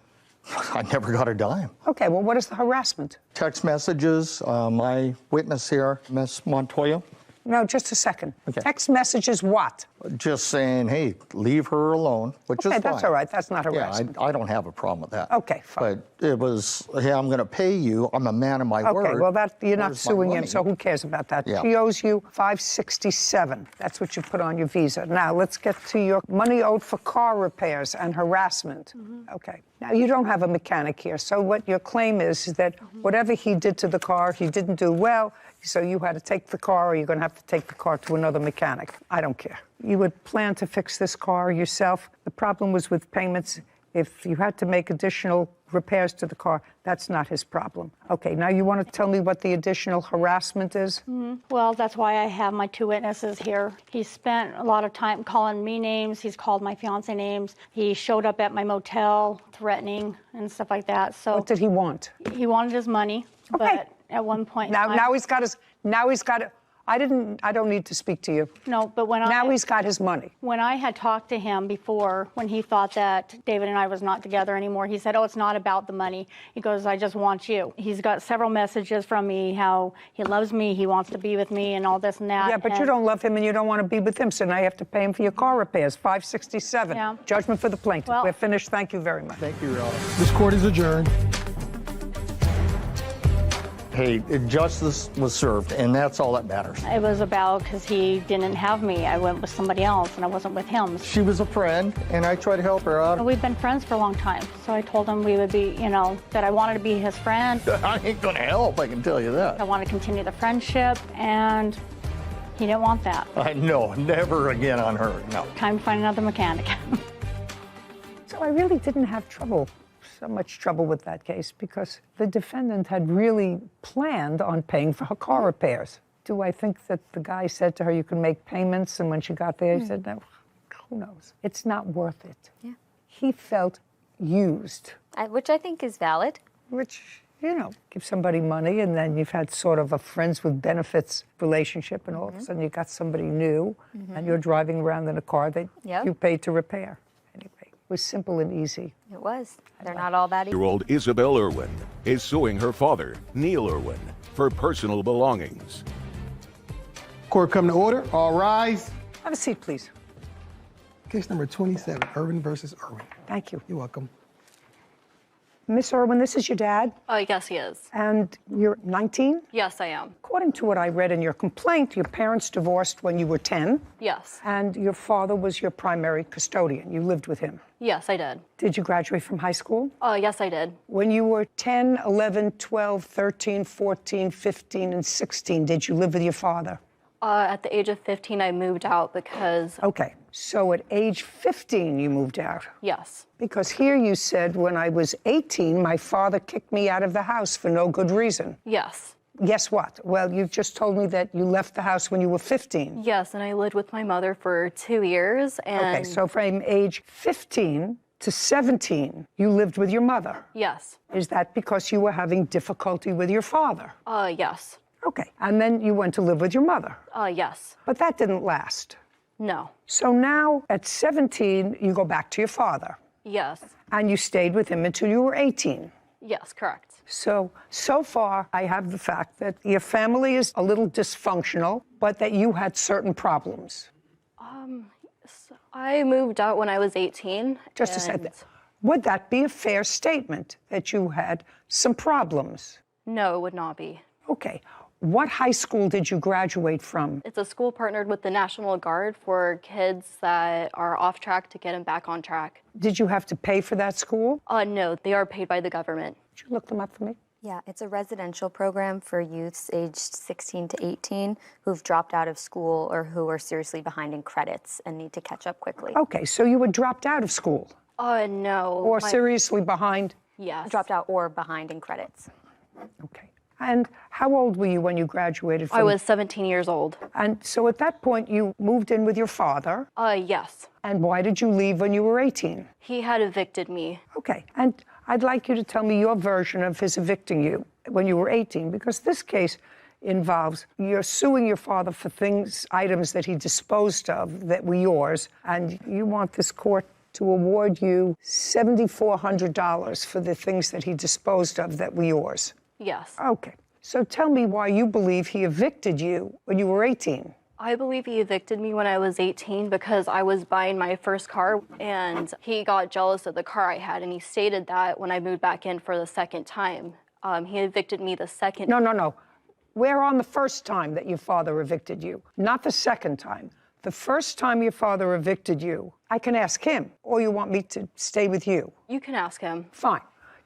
I never got a dime. Okay, well, what is the harassment? Text messages, my witness here, Ms. Montoya, No, just a second. Okay. Text messages what? Just saying, hey, leave her alone, which is Okay, fine. that's all right. That's not Yeah, harassment. I don't have a problem with that. Okay, fine. But it was, hey, I'm going to pay you. I'm a man of my word. Okay, well, that you're not Where's my suing him, money? so who cares about that? Yeah. She owes you $567. That's what you put on your visa. Now, let's get to your money owed for car repairs and harassment. Okay. Now, you don't have a mechanic here, so what your claim is that whatever he did to the car, he didn't do well, so you had to take the car, or you're going to have to take the car to another mechanic. I don't care. You would plan to fix this car yourself. The problem was with payments. If you had to make additional repairs to the car, that's not his problem. Okay, now you want to tell me what the additional harassment is? Well, that's why I have my 2 witnesses here. He spent a lot of time calling me names. He's called my fiance names. He showed up at my motel threatening and stuff like that. So What did he want? he wanted his money, Okay. but at one point in Now time- he's got his, now he's got it. I don't need to speak to you. No, but Now he's got his money. When I had talked to him before, when he thought that David and I was not together anymore, he said, oh, it's not about the money. He goes, I just want you. He's got several messages from me, how he loves me, he wants to be with me, and all this and that. Yeah, but you and- don't love him and you don't want to be with him, so now you have to pay him for your car repairs, $567. Yeah. Judgment for the plaintiff. Well- We're finished. Thank you very much. Thank you, Your Honor. This court is adjourned. Hey, justice was served, and that's all that matters. It was about because he didn't have me. I went with somebody else, and I wasn't with him. She was a friend, and I tried to help her out. We've been friends for a long time, so I told him we would be, that I wanted to be his friend. I ain't going to help, I can tell you I that. want to continue the friendship, and he didn't want that. I know, never again on her, no. Time to find another mechanic. So I really didn't have so much trouble with that case because the defendant had really planned on paying for her car repairs. Do I think that the guy said to her, you can make payments, and when she got there, he said, no, who knows? It's not worth it. Yeah. He felt used, Which I think is valid. which, give somebody money, and then you've had sort of a friends with benefits relationship, and all of a sudden you got somebody new, and you're driving around in a car that Yep. you paid to repair. Anyway, it was simple and easy. It was. They're not all that easy. Year-old Isabel Irwin is suing her father, Neil Irwin, for personal belongings. Court come to order. All rise. Have a seat, please. Case number 27, Irwin versus Irwin. Thank you. You're welcome. Miss Irwin, this is your dad, Yes, he is. and you're 19? Yes, I am. According to what I read in your complaint, your parents divorced when you were 10, Yes. and your father was your primary custodian. You lived with him. Yes, I did. Did you graduate from high school? Yes, I did. When you were 10, 11, 12, 13, 14, 15, and 16, did you live with your father? At the age of 15, I moved out because, Okay, so at age 15, you moved out. yes. Because here you said, when I was 18, my father kicked me out of the house for no good reason. Yes. Guess what? Well, you've just told me that you left the house when you were 15. Yes, and I lived with my mother for 2 years, and... Okay, so from age 15 to 17, you lived with your mother. Yes. Is that because you were having difficulty with your father? Yes. Okay, and then you went to live with your mother. Yes. But that didn't last. No. So now, at 17, you go back to your father, Yes. and you stayed with him until you were 18. Yes, correct. So far, I have the fact that your family is a little dysfunctional, but that you had certain problems. So I moved out when I was 18. Just a second. and- Would that be a fair statement, that you had some problems? No, it would not be. Okay. What high school did you graduate from? It's a school partnered with the National Guard for kids that are off track to get them back on track. Did you have to pay for that school? No, they are paid by the government. Could you look them up for me? Yeah, it's a residential program for youths aged 16 to 18 who've dropped out of school or who are seriously behind in credits and need to catch up quickly. Okay, so you were dropped out of school No. or seriously behind? Yes. Dropped out or behind in credits. Okay. And how old were you when you graduated from? I was 17 years old. And so at that point, you moved in with your father. Yes. And why did you leave when you were 18? He had evicted me. Okay. And I'd like you to tell me your version of his evicting you when you were 18, because this case involves you're suing your father for items that he disposed of that were yours, and you want this court to award you $7,400 for the things that he disposed of that were yours. Yes. Okay. So tell me why you believe he evicted you when you were 18. I believe he evicted me when I was 18 because I was buying my first car and he got jealous of the car I had, and he stated that when I moved back in for the second time. He evicted me the second. No. We're on the first time that your father evicted you, not the second time. The first time your father evicted you, I can ask him, or you want me to stay with you? You can ask him. Fine.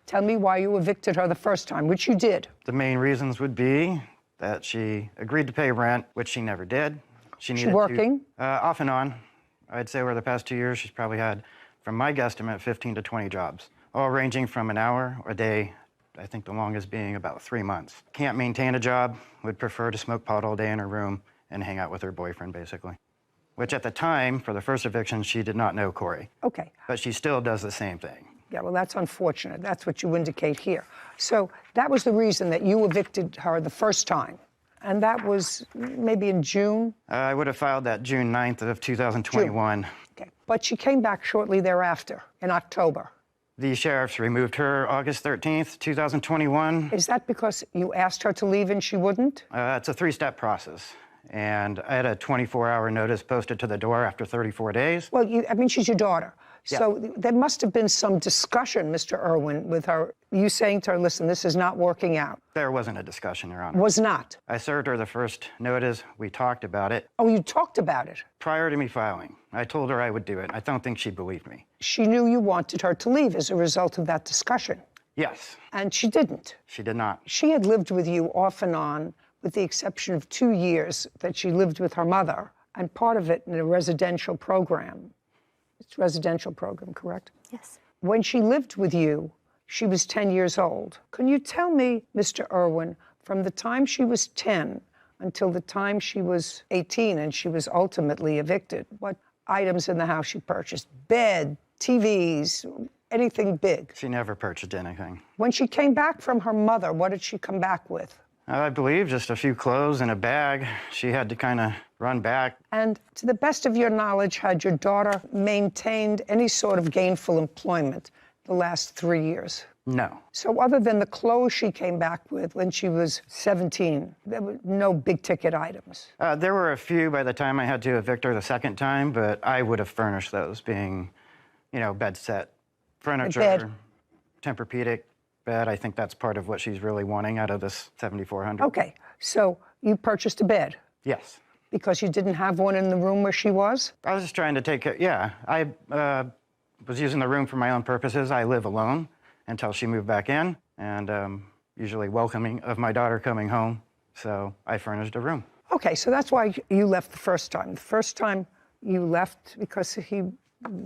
Tell me why you evicted her the first time, which you did. The main reasons would be that she agreed to pay rent, which she never did. She needed working? Off and on. I'd say over the past 2 years, she's probably had, from my guesstimate, 15 to 20 jobs, all ranging from an hour a day, I think the longest being about 3 months. Can't maintain a job, would prefer to smoke pot all day in her room and hang out with her boyfriend, basically. Which at the time, for the first eviction, she did not know Corey. Okay. But she still does the same thing. Yeah, well, that's unfortunate. That's what you indicate here. So that was the reason that you evicted her the first time. And that was maybe in June? I would have filed that June 9th of 2021. June. Okay. But she came back shortly thereafter, in October. The sheriffs removed her August 13th, 2021. Is that because you asked her to leave and she wouldn't? It's a 3-step process. And I had a 24-hour notice posted to the door after 34 days. Well, she's your daughter. Yeah. So there must have been some discussion, Mr. Irwin, with her. You saying to her, listen, this is not working out. There wasn't a discussion, Your Honor. Was not? I served her the first notice. We talked about it. Oh, you talked about it? Prior to me filing. I told her I would do it. I don't think she believed me. She knew you wanted her to leave as a result of that discussion. Yes. And she didn't. She did not. She had lived with you off and on, with the exception of 2 years that she lived with her mother, and part of it in a residential program. It's a residential program, correct? Yes. When she lived with you, she was 10 years old. Can you tell me, Mr. Irwin, from the time she was 10 until the time she was 18 and she was ultimately evicted, what items in the house she purchased? Bed, TVs, anything big? She never purchased anything. When she came back from her mother, what did she come back with? I believe just a few clothes and a bag. She had to kind of run back. And to the best of your knowledge, had your daughter maintained any sort of gainful employment the last 3 years? No. So other than the clothes she came back with when she was 17, there were no big-ticket items? There were a few by the time I had to evict her the second time, but I would have furnished those, being, bed set, furniture, bed. Tempur-Pedic bed. I think that's part of what she's really wanting out of this $7,400. Okay, so you purchased a bed? Yes. Because you didn't have one in the room where she was? I was just trying to take care, yeah. I was using the room for my own purposes. I live alone until she moved back in, and usually welcoming of my daughter coming home, so I furnished a room. Okay, so that's why you left the first time. The first time you left because he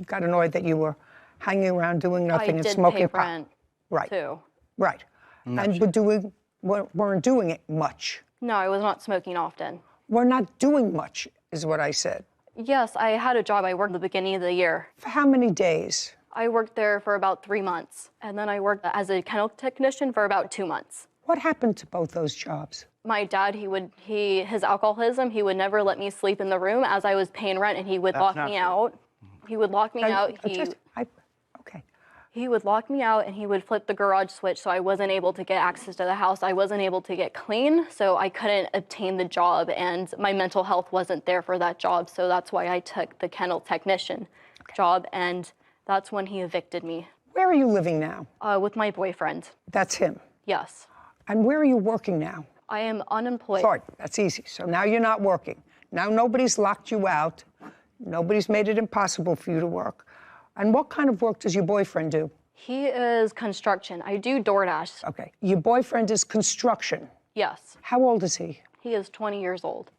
got annoyed that you were hanging around doing nothing and smoking pot. I did pay rent, right. too. Right. No, and weren't doing it much. No, I was not smoking often. We're not doing much, is what I said. Yes, I had a job. I worked at the beginning of the year. For how many days? I worked there for about 3 months, and then I worked as a kennel technician for about 2 months. What happened to both those jobs? My dad, his alcoholism, he would never let me sleep in the room as I was paying rent, and he would lock me out. He would lock me out. Okay. He would lock me out, and he would flip the garage switch, so I wasn't able to get access to the house. I wasn't able to get clean, so I couldn't obtain the job, and my mental health wasn't there for that job, so that's why I took the kennel technician job, and that's when he evicted me. Where are you living now? With my boyfriend. That's him? Yes. And where are you working now? I am unemployed. Sorry, that's easy. So now you're not working. Now nobody's locked you out. Nobody's made it impossible for you to work. And what kind of work does your boyfriend do? He is construction. I do DoorDash. Okay. Your boyfriend is construction? Yes. How old is he? He is 20 years old.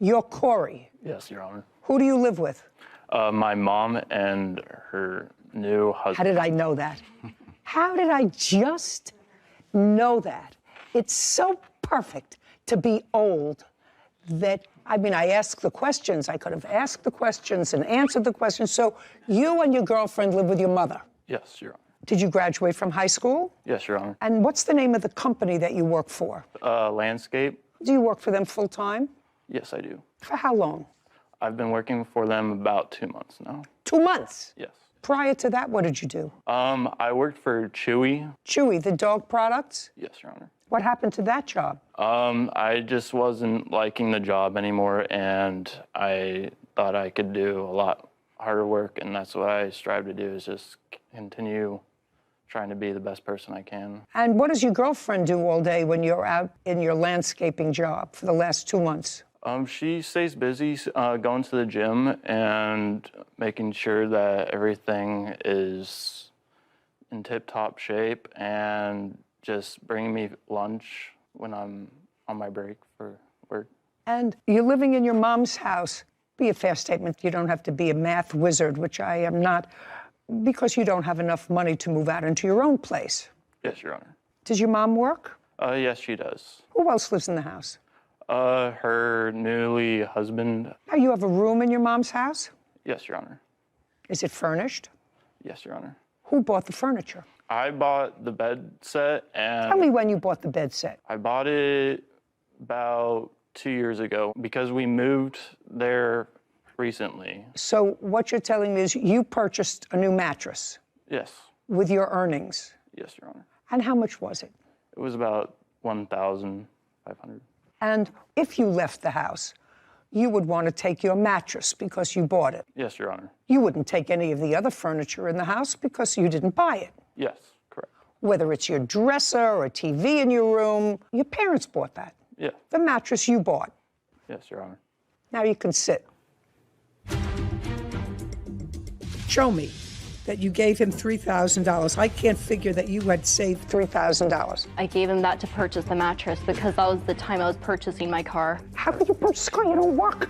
You're Corey? Yes, Your Honor. Who do you live with? My mom and her new husband. How did I know that? How did I just know that? It's so perfect to be old that, I asked the questions. I could have asked the questions and answered the questions. So you and your girlfriend live with your mother? Yes, Your Honor. Did you graduate from high school? Yes, Your Honor. And what's the name of the company that you work for? Landscape. Do you work for them full time? Yes, I do. For how long? I've been working for them about 2 months now. 2 months? Yes. Prior to that, what did you do? I worked for Chewy. Chewy, the dog products? Yes, Your Honor. What happened to that job? I just wasn't liking the job anymore, and I thought I could do a lot harder work, and that's what I strive to do, is just continue trying to be the best person I can. And what does your girlfriend do all day when you're out in your landscaping job for the last 2 months? She stays busy going to the gym and making sure that everything is in tip-top shape, and just bringing me lunch when I'm on my break for work. And you're living in your mom's house. Be a fair statement. You don't have to be a math wizard, which I am not, because you don't have enough money to move out into your own place. Yes, Your Honor. Does your mom work? Yes, she does. Who else lives in the house? Her newly husband. Now, you have a room in your mom's house? Yes, Your Honor. Is it furnished? Yes, Your Honor. Who bought the furniture? I bought the bed set, and Tell me when you bought the bed set. I bought it about 2 years ago because we moved there recently. So what you're telling me is you purchased a new mattress Yes. with your earnings. Yes, Your Honor. And how much was it? It was about $1,500. And if you left the house, you would want to take your mattress because you bought it. Yes, Your Honor. You wouldn't take any of the other furniture in the house because you didn't buy it. Yes, correct. Whether it's your dresser or a TV in your room, your parents bought that. Yeah. The mattress you bought. Yes, Your Honor. Now you can sit. Show me that you gave him $3,000. I can't figure that you had saved $3,000. I gave him that to purchase the mattress because that was the time I was purchasing my car. How could you purchase a car? You don't work.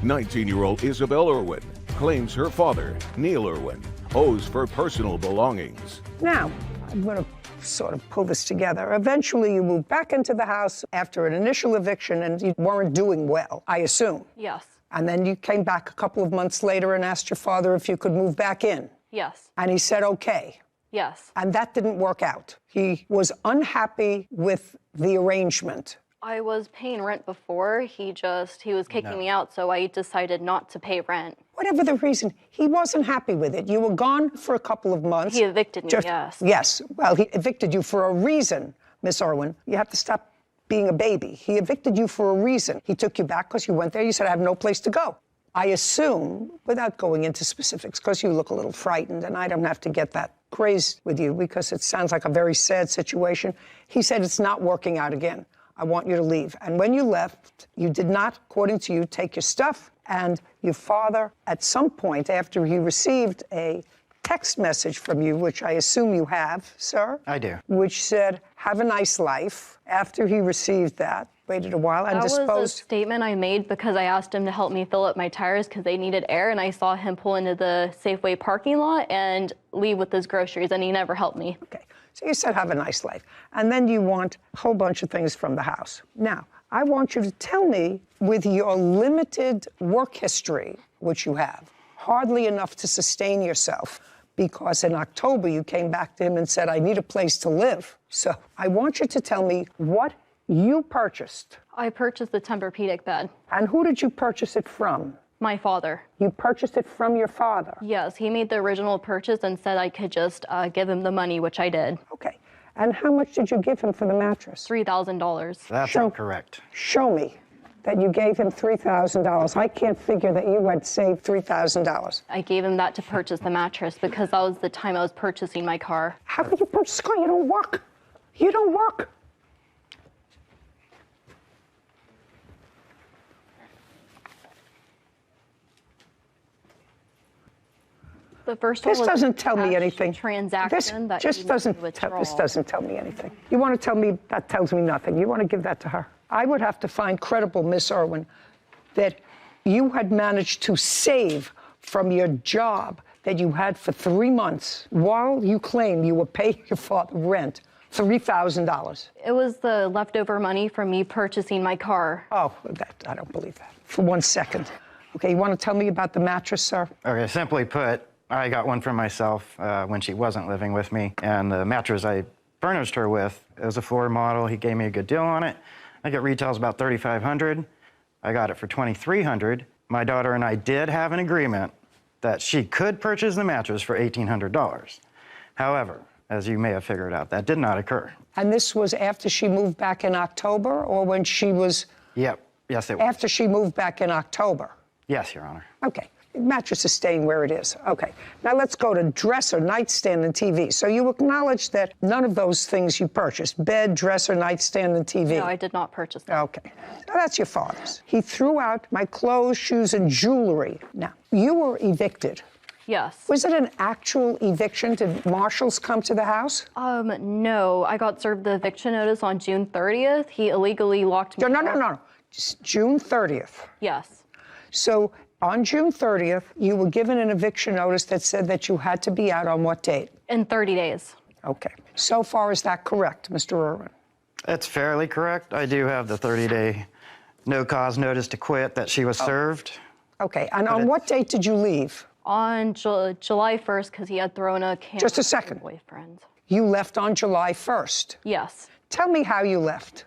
"19-year-old Isabel Irwin claims her father, Neil Irwin, owes for personal belongings." Now, I'm going to sort of pull this together. Eventually, you moved back into the house after an initial eviction, and you weren't doing well, I assume. Yes. And then you came back a couple of months later and asked your father if you could move back in. Yes. And he said, okay. Yes. And that didn't work out. He was unhappy with the arrangement. I was paying rent before. He was kicking me out, so I decided not to pay rent. Whatever the reason, he wasn't happy with it. You were gone for a couple of months. He evicted me, yes. Yes. Well, he evicted you for a reason, Miss Irwin. You have to stop being a baby. He evicted you for a reason. He took you back because you went there. You said, I have no place to go. I assume, without going into specifics, because you look a little frightened, and I don't have to get that crazed with you because it sounds like a very sad situation. He said, it's not working out again. I want you to leave. And when you left, you did not, according to you, take your stuff. And your father, at some point after he received a text message from you, which I assume you have, sir. I do. Which said, have a nice life. After he received that, waited a while and disposed. That was a statement I made because I asked him to help me fill up my tires because they needed air, and I saw him pull into the Safeway parking lot and leave with his groceries, and he never helped me. Okay. So you said, have a nice life. And then you want a whole bunch of things from the house. Now, I want you to tell me, with your limited work history, which you have, hardly enough to sustain yourself, because in October you came back to him and said, I need a place to live. So I want you to tell me what you purchased. I purchased the Tempur-Pedic bed. And who did you purchase it from? My father. You purchased it from your father? Yes, he made the original purchase and said I could just give him the money, which I did. Okay. And how much did you give him for the mattress? $3,000. That's incorrect. Show me that you gave him $3,000. I can't figure that you had saved $3,000. I gave him that to purchase the mattress because that was the time I was purchasing my car. How could you purchase a car? You don't work. You don't work. The first one This was doesn't tell me cash anything. Transaction that This he doesn't made to withdraw. this doesn't tell me anything. You want to tell me that tells me nothing. You want to give that to her. I would have to find credible, Miss Irwin, that you had managed to save from your job that you had for 3 months while you claim you were paying your father rent, $3,000. It was the leftover money from me purchasing my car. Oh, I don't believe that. For 1 second. Okay, you want to tell me about the mattress, sir? Okay, simply put, I got one for myself when she wasn't living with me, and the mattress I furnished her with. It was a floor model. He gave me a good deal on it. I think it retails about $3,500. I got it for $2,300. My daughter and I did have an agreement that she could purchase the mattress for $1,800. However, as you may have figured out, that did not occur. And this was after she moved back in October, or when she was... Yep. Yes, it was. After she moved back in October? Yes, Your Honor. Okay. Mattress is staying where it is. Okay. Now let's go to dresser, nightstand, and TV. So you acknowledge that none of those things you purchased, bed, dresser, nightstand, and TV. No, I did not purchase them. Okay. Now that's your father's. He threw out my clothes, shoes, and jewelry. Now, you were evicted. Yes. Was it an actual eviction? Did marshals come to the house? No. I got served the eviction notice on June 30th. He illegally locked me No. Just June 30th. Yes. So on June 30th, you were given an eviction notice that said that you had to be out on what date? In 30 days. Okay. So far, is that correct, Mr. Irwin? It's fairly correct. I do have the 30-day no-cause notice to quit that she was served. Okay. And on what date did you leave? On July 1st, because he had thrown a camera Just a second. at my boyfriend. You left on July 1st? Yes. Tell me how you left.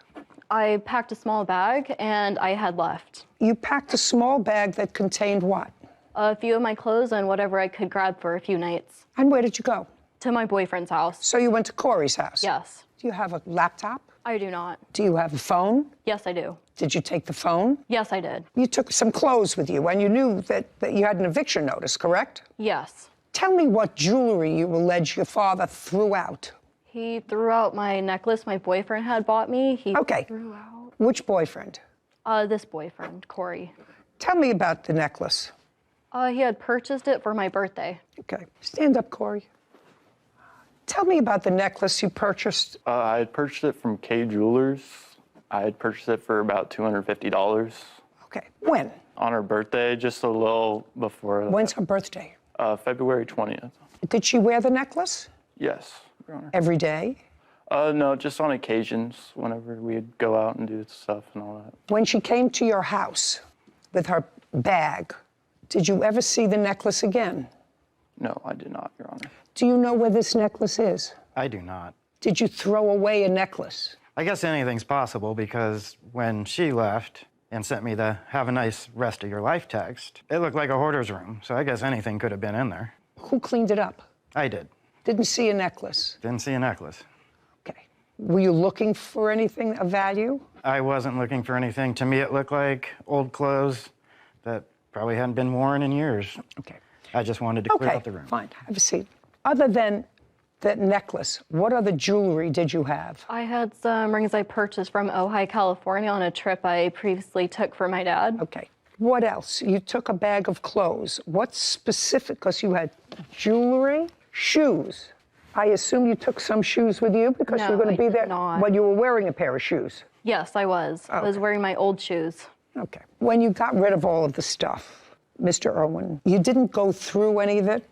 I packed a small bag and I had left. You packed a small bag that contained what? A few of my clothes and whatever I could grab for a few nights. And where did you go? To my boyfriend's house. So you went to Corey's house? Yes. Do you have a laptop? I do not. Do you have a phone? Yes, I do. Did you take the phone? Yes, I did. You took some clothes with you, and you knew that you had an eviction notice, correct? Yes. Tell me what jewelry you allege your father threw out. He threw out my necklace my boyfriend had bought me. He Okay. threw out... Which boyfriend? This boyfriend, Corey. Tell me about the necklace. He had purchased it for my birthday. Okay. Stand up, Corey. Tell me about the necklace you purchased. I had purchased it from K Jewelers. I had purchased it for about $250. Okay. When? On her birthday, just a little before. When's her birthday? February 20th. Did she wear the necklace? Yes, Your Honor. Every day? No, just on occasions, whenever we'd go out and do stuff and all that. When she came to your house with her bag, did you ever see the necklace again? No, I did not, Your Honor. Do you know where this necklace is? I do not. Did you throw away a necklace? I guess anything's possible because when she left and sent me the "have a nice rest of your life" text, it looked like a hoarder's room, so I guess anything could have been in there. Who cleaned it up? I did. Didn't see a necklace? Didn't see a necklace. Okay. Were you looking for anything of value? I wasn't looking for anything. To me, it looked like old clothes that probably hadn't been worn in years. Okay. I just wanted to clear out the room. Fine. Have a seat. Other than that necklace, what other jewelry did you have? I had some rings I purchased from Ojai, California on a trip I previously took for my dad. Okay. What else? You took a bag of clothes. What specific, because you had jewelry, shoes. I assume you took some shoes with you because you were going to be there. Not. Well, you were wearing a pair of shoes. Yes, I was. I was wearing my old shoes. Okay. When you got rid of all of the stuff, Mr. Irwin, you didn't go through any of it?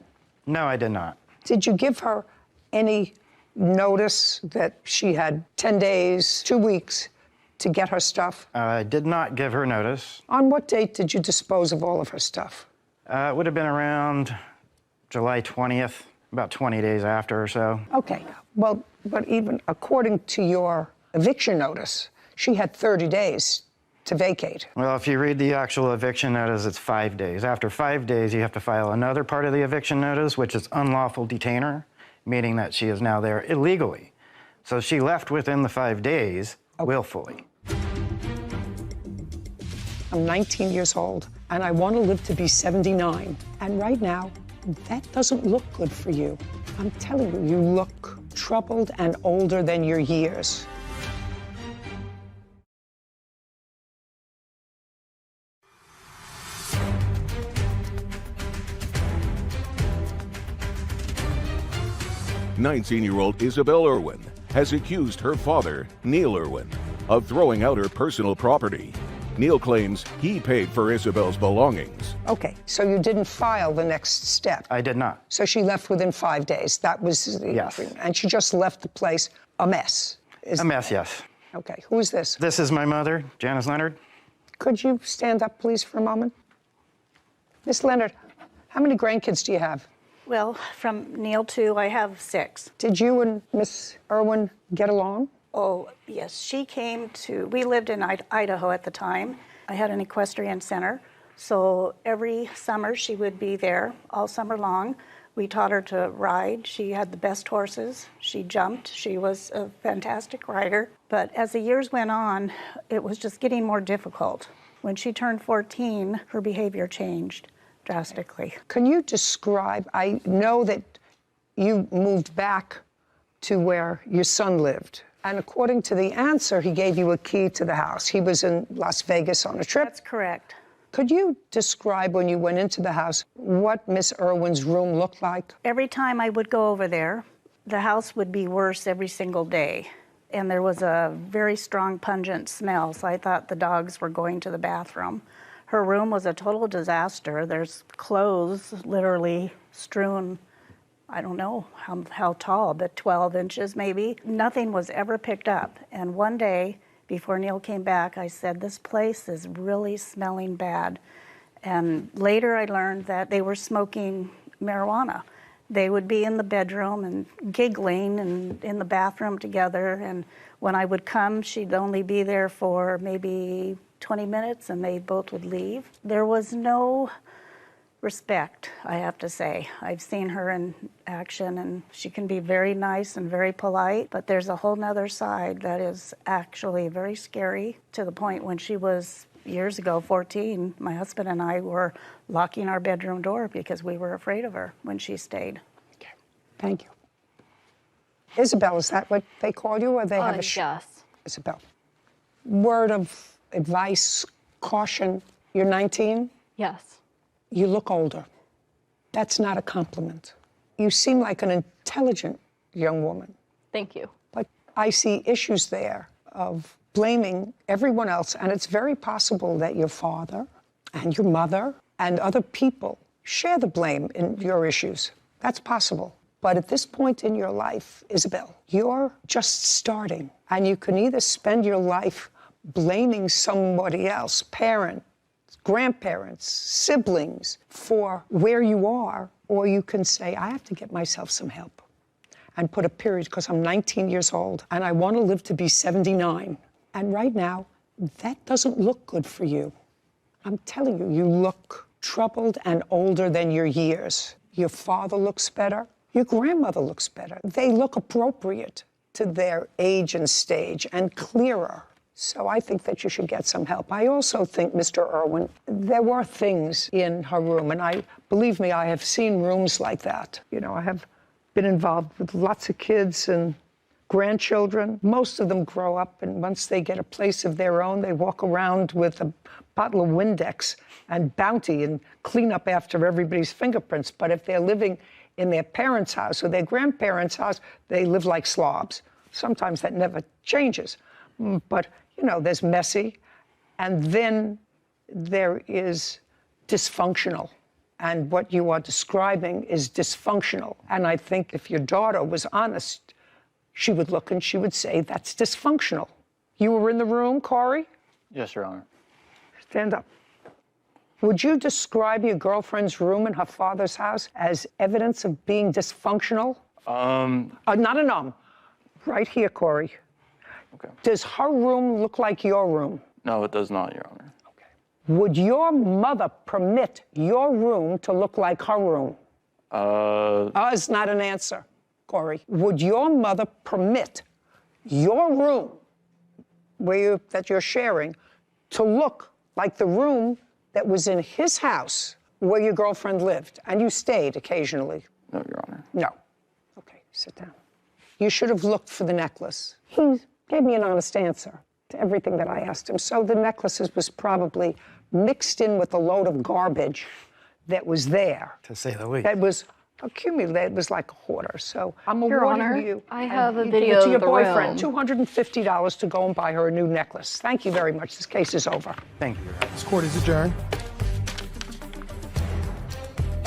No, I did not. Did you give her any notice that she had 10 days, 2 weeks to get her stuff? I did not give her notice. On what date did you dispose of all of her stuff? It would have been around July 20th, about 20 days after or so. Okay. Well, but even according to your eviction notice, she had 30 days to vacate. Well, if you read the actual eviction notice, it's 5 days. After 5 days, you have to file another part of the eviction notice, which is unlawful detainer, meaning that she is now there illegally. So she left within the 5 days, willfully. I'm 19 years old, and I want to live to be 79. And right now, that doesn't look good for you. I'm telling you, you look troubled and older than your years. "19-year-old Isabel Irwin has accused her father, Neil Irwin, of throwing out her personal property. Neil claims he paid for Isabel's belongings. Okay, so you didn't file the next step. I did not. So she left within 5 days. That was the Yes. agreement. And she just left the place a mess. A mess, yes. Okay, who is this? This is my mother, Janice Leonard. Could you stand up, please, for a moment? Miss Leonard, how many grandkids do you have? Well, from Neil to I have 6. Did you and Miss Irwin get along? Oh, yes. She came to, we lived in Idaho at the time. I had an equestrian center. So every summer she would be there all summer long. We taught her to ride. She had the best horses. She jumped. She was a fantastic rider. But as the years went on, it was just getting more difficult. When she turned 14, her behavior changed drastically. Can you describe, I know that you moved back to where your son lived. And according to the answer, he gave you a key to the house. He was in Las Vegas on a trip. That's correct. Could you describe when you went into the house what Miss Irwin's room looked like? Every time I would go over there, the house would be worse every single day. And there was a very strong, pungent smell, so I thought the dogs were going to the bathroom. Her room was a total disaster. There's clothes literally strewn, I don't know how tall, but 12 inches maybe. Nothing was ever picked up. And one day, before Neil came back, I said, this place is really smelling bad. And later I learned that they were smoking marijuana. They would be in the bedroom and giggling and in the bathroom together. And when I would come, she'd only be there for maybe 20 minutes and they both would leave. There was no respect, I have to say. I've seen her in action and she can be very nice and very polite, but there's a whole nother side that is actually very scary, to the point when she was years ago 14, my husband and I were locking our bedroom door because we were afraid of her when she stayed. Okay, thank you. Isabel, is that what they call you, or they have a Yes. Isabel. Word of advice, caution, you're 19? Yes. You look older. That's not a compliment. You seem like an intelligent young woman. Thank you. But I see issues there of blaming everyone else, and it's very possible that your father and your mother and other people share the blame in your issues. That's possible. But at this point in your life, Isabel, you're just starting, and you can either spend your life blaming somebody else, parent, grandparents, siblings, for where you are, or you can say, I have to get myself some help and put a period, because I'm 19 years old and I want to live to be 79. And right now, that doesn't look good for you. I'm telling you, you look troubled and older than your years. Your father looks better. Your grandmother looks better. They look appropriate to their age and stage and clearer. So I think that you should get some help. I also think, Mr. Irwin, there were things in her room, and believe me, I have seen rooms like that. You know, I have been involved with lots of kids and grandchildren. Most of them grow up, and once they get a place of their own, they walk around with a bottle of Windex and Bounty and clean up after everybody's fingerprints. But if they're living in their parents' house or their grandparents' house, they live like slobs. Sometimes that never changes. But, you know, there's messy, and then there is dysfunctional. And what you are describing is dysfunctional. And I think if your daughter was honest, she would look and she would say, that's dysfunctional. You were in the room, Corey? Yes, Your Honor. Stand up. Would you describe your girlfriend's room in her father's house as evidence of being dysfunctional? Not a num. Right here, Corey. Okay. Does her room look like your room? No, it does not, Your Honor. Okay. Would your mother permit your room to look like her room? It's not an answer, Corey. Would your mother permit your room that you're sharing to look like the room that was in his house where your girlfriend lived and you stayed occasionally? No, Your Honor. No. Okay, sit down. You should have looked for the necklace. He gave me an honest answer to everything that I asked him. So the necklaces was probably mixed in with a load of garbage that was there. To say the least. That was accumulated. It was like a hoarder. So I'm Your awarding Honor, you. I have a you video give it to your of the boyfriend, room. $250 to go and buy her a new necklace. Thank you very much. This case is over. Thank you, Your Honor. This court is adjourned.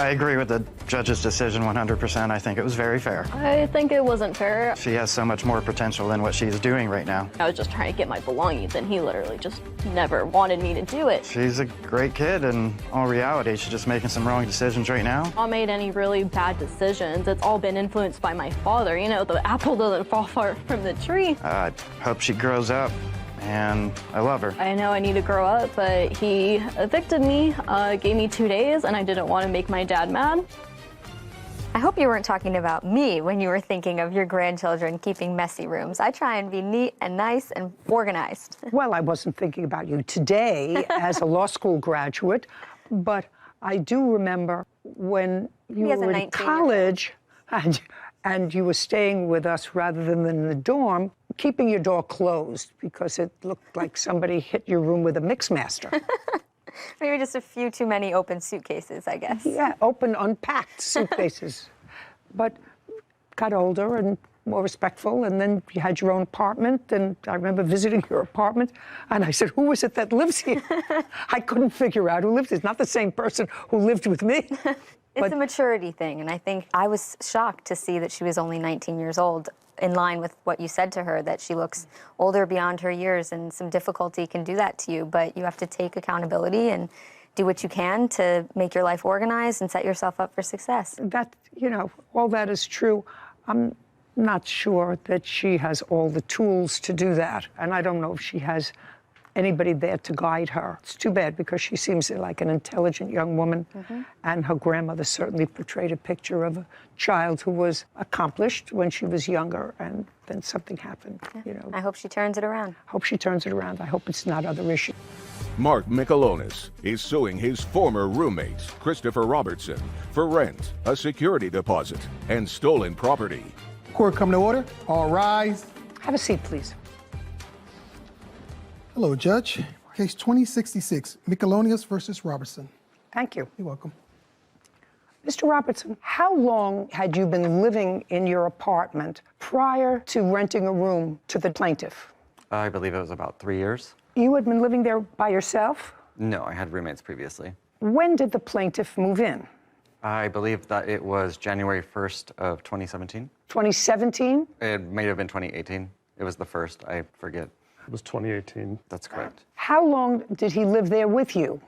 I agree with the judge's decision 100%. I think it was very fair. I think it wasn't fair. She has so much more potential than what she's doing right now. I was just trying to get my belongings, and he literally just never wanted me to do it. She's a great kid, and all reality, she's just making some wrong decisions right now. I made any really bad decisions. It's all been influenced by my father. You know, the apple doesn't fall far from the tree. I hope she grows up, and I love her. I know I need to grow up, but he evicted me, gave me 2 days, and I didn't want to make my dad mad. I hope you weren't talking about me when you were thinking of your grandchildren keeping messy rooms. I try and be neat and nice and organized. Well, I wasn't thinking about you today as a law school graduate, but I do remember when you were in college and you were staying with us rather than in the dorm, keeping your door closed because it looked like somebody hit your room with a Mixmaster. Maybe just a few too many open suitcases, I guess. Yeah, open, unpacked suitcases. But got older and more respectful, and then you had your own apartment, and I remember visiting your apartment, and I said, who is it that lives here? I couldn't figure out who lived here. It's not the same person who lived with me. It's a maturity thing, and I think I was shocked to see that she was only 19 years old, in line with what you said to her, that she looks older beyond her years, and some difficulty can do that to you, but you have to take accountability and do what you can to make your life organized and set yourself up for success. That, you know, all that is true. I'm not sure that she has all the tools to do that, and I don't know if she has anybody there to guide her. It's too bad because she seems like an intelligent young woman, and her grandmother certainly portrayed a picture of a child who was accomplished when she was younger, and then something happened, you know. I hope she turns it around. Hope she turns it around. I hope it's not other issues. Mark Michelonis is suing his former roommate, Christopher Robertson, for rent, a security deposit, and stolen property. Court come to order. All rise. Have a seat, please. Hello, Judge. Case 2066, Michelonius versus Robertson. Thank you. You're welcome. Mr. Robertson, how long had you been living in your apartment prior to renting a room to the plaintiff? I believe it was about 3 years. You had been living there by yourself? No, I had roommates previously. When did the plaintiff move in? I believe that it was January 1st of 2017. 2017? It may have been 2018. It was the first, I forget. It was 2018. That's correct. How long did he live there with you?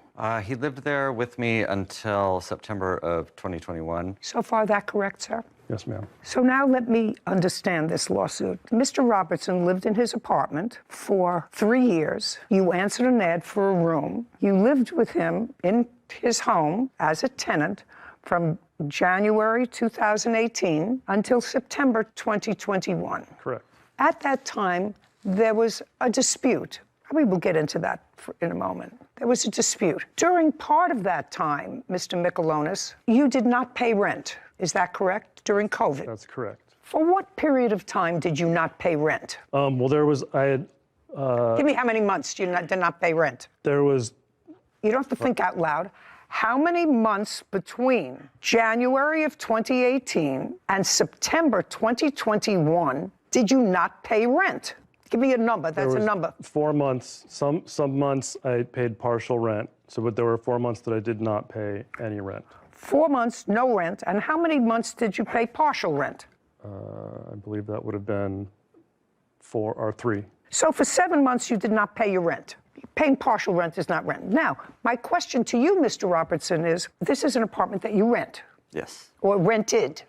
He lived there with me until September of 2021. So far, that correct, sir? Yes, ma'am. So now let me understand this lawsuit. Mr. Robertson lived in his apartment for 3 years. You answered an ad for a room. You lived with him in his home as a tenant from January 2018 until September 2021. Correct. At that time, there was a dispute. We will get into that in a moment. There was a dispute. During part of that time, Mr. Michelonis, you did not pay rent. Is that correct? During COVID? That's correct. For what period of time did you not pay rent? Well, there was, Give me how many months you did not pay rent? There was... You don't have to think out loud. How many months between January of 2018 and September 2021 did you not pay rent? Give me a number. That's a number. 4 months. Some months I paid partial rent. But there were 4 months that I did not pay any rent. 4 months, no rent. And how many months did you pay partial rent? I believe that would have been 4 or 3. So for 7 months, you did not pay your rent. Paying partial rent is not rent. Now, my question to you, Mr. Robertson, is this is an apartment that you rent. Yes. Or rented.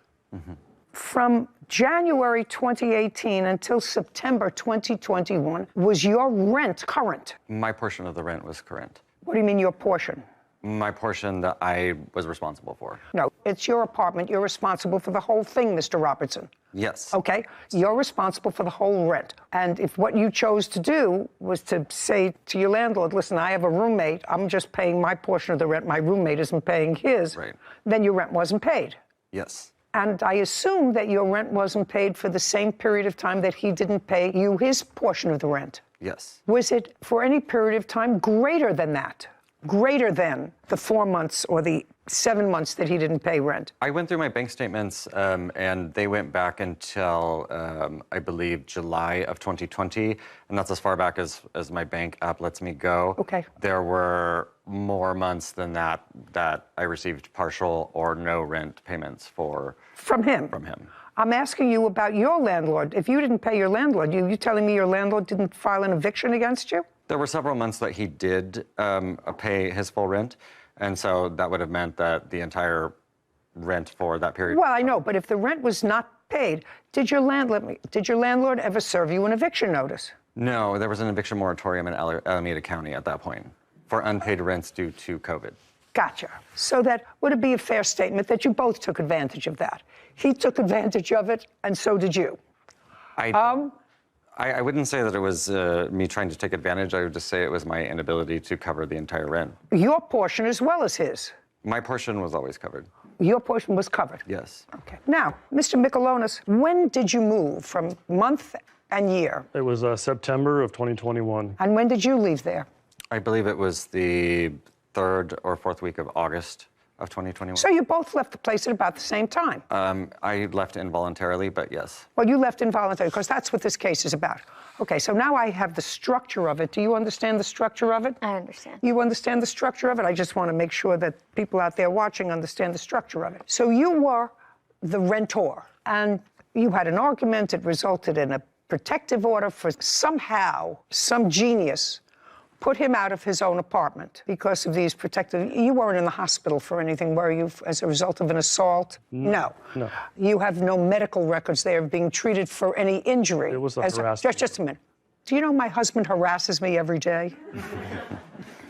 From January 2018 until September 2021, was your rent current? My portion of the rent was current. What do you mean your portion? My portion that I was responsible for. No, it's your apartment. You're responsible for the whole thing, Mr. Robertson. Yes. Okay? You're responsible for the whole rent. And if what you chose to do was to say to your landlord, listen, I have a roommate, I'm just paying my portion of the rent, my roommate isn't paying his, right, then your rent wasn't paid. Yes. And I assume that your rent wasn't paid for the same period of time that he didn't pay you his portion of the rent. Yes. Was it for any period of time greater than that? Greater than the 4 months or the 7 months that he didn't pay rent? I went through my bank statements, and they went back until, I believe, July of 2020, and that's as far back as my bank app lets me go. Okay. There were more months than that I received partial or no rent payments for. From him? From him. I'm asking you about your landlord. If you didn't pay your landlord, you telling me your landlord didn't file an eviction against you? There were several months that he did pay his full rent, and so that would have meant that the entire rent for that period. Well, I know, but if the rent was not paid, did your landlord ever serve you an eviction notice? No, there was an eviction moratorium in Alameda County at that point for unpaid rents due to COVID. Gotcha. So that would it be a fair statement that you both took advantage of that? He took advantage of it, and so did you. I wouldn't say that it was me trying to take advantage. I would just say it was my inability to cover the entire rent. Your portion as well as his? My portion was always covered. Your portion was covered? Yes. Okay. Now, Mr. Michelonis, when did you move from month and year? It was September of 2021. And when did you leave there? I believe it was the 3rd or 4th week of August of 2021. So you both left the place at about the same time? I left involuntarily, but yes. Well, you left involuntarily, because that's what this case is about. Okay, so now I have the structure of it. Do you understand the structure of it? I understand. You understand the structure of it? I just want to make sure that people out there watching understand the structure of it. So you were the rentor, and you had an argument. It resulted in a protective order for somehow some genius put him out of his own apartment because of these protective. You weren't in the hospital for anything, were you, as a result of an assault? No. No. You have no medical records there of being treated for any injury. It was a harassment. Just a minute. Do you know my husband harasses me every day?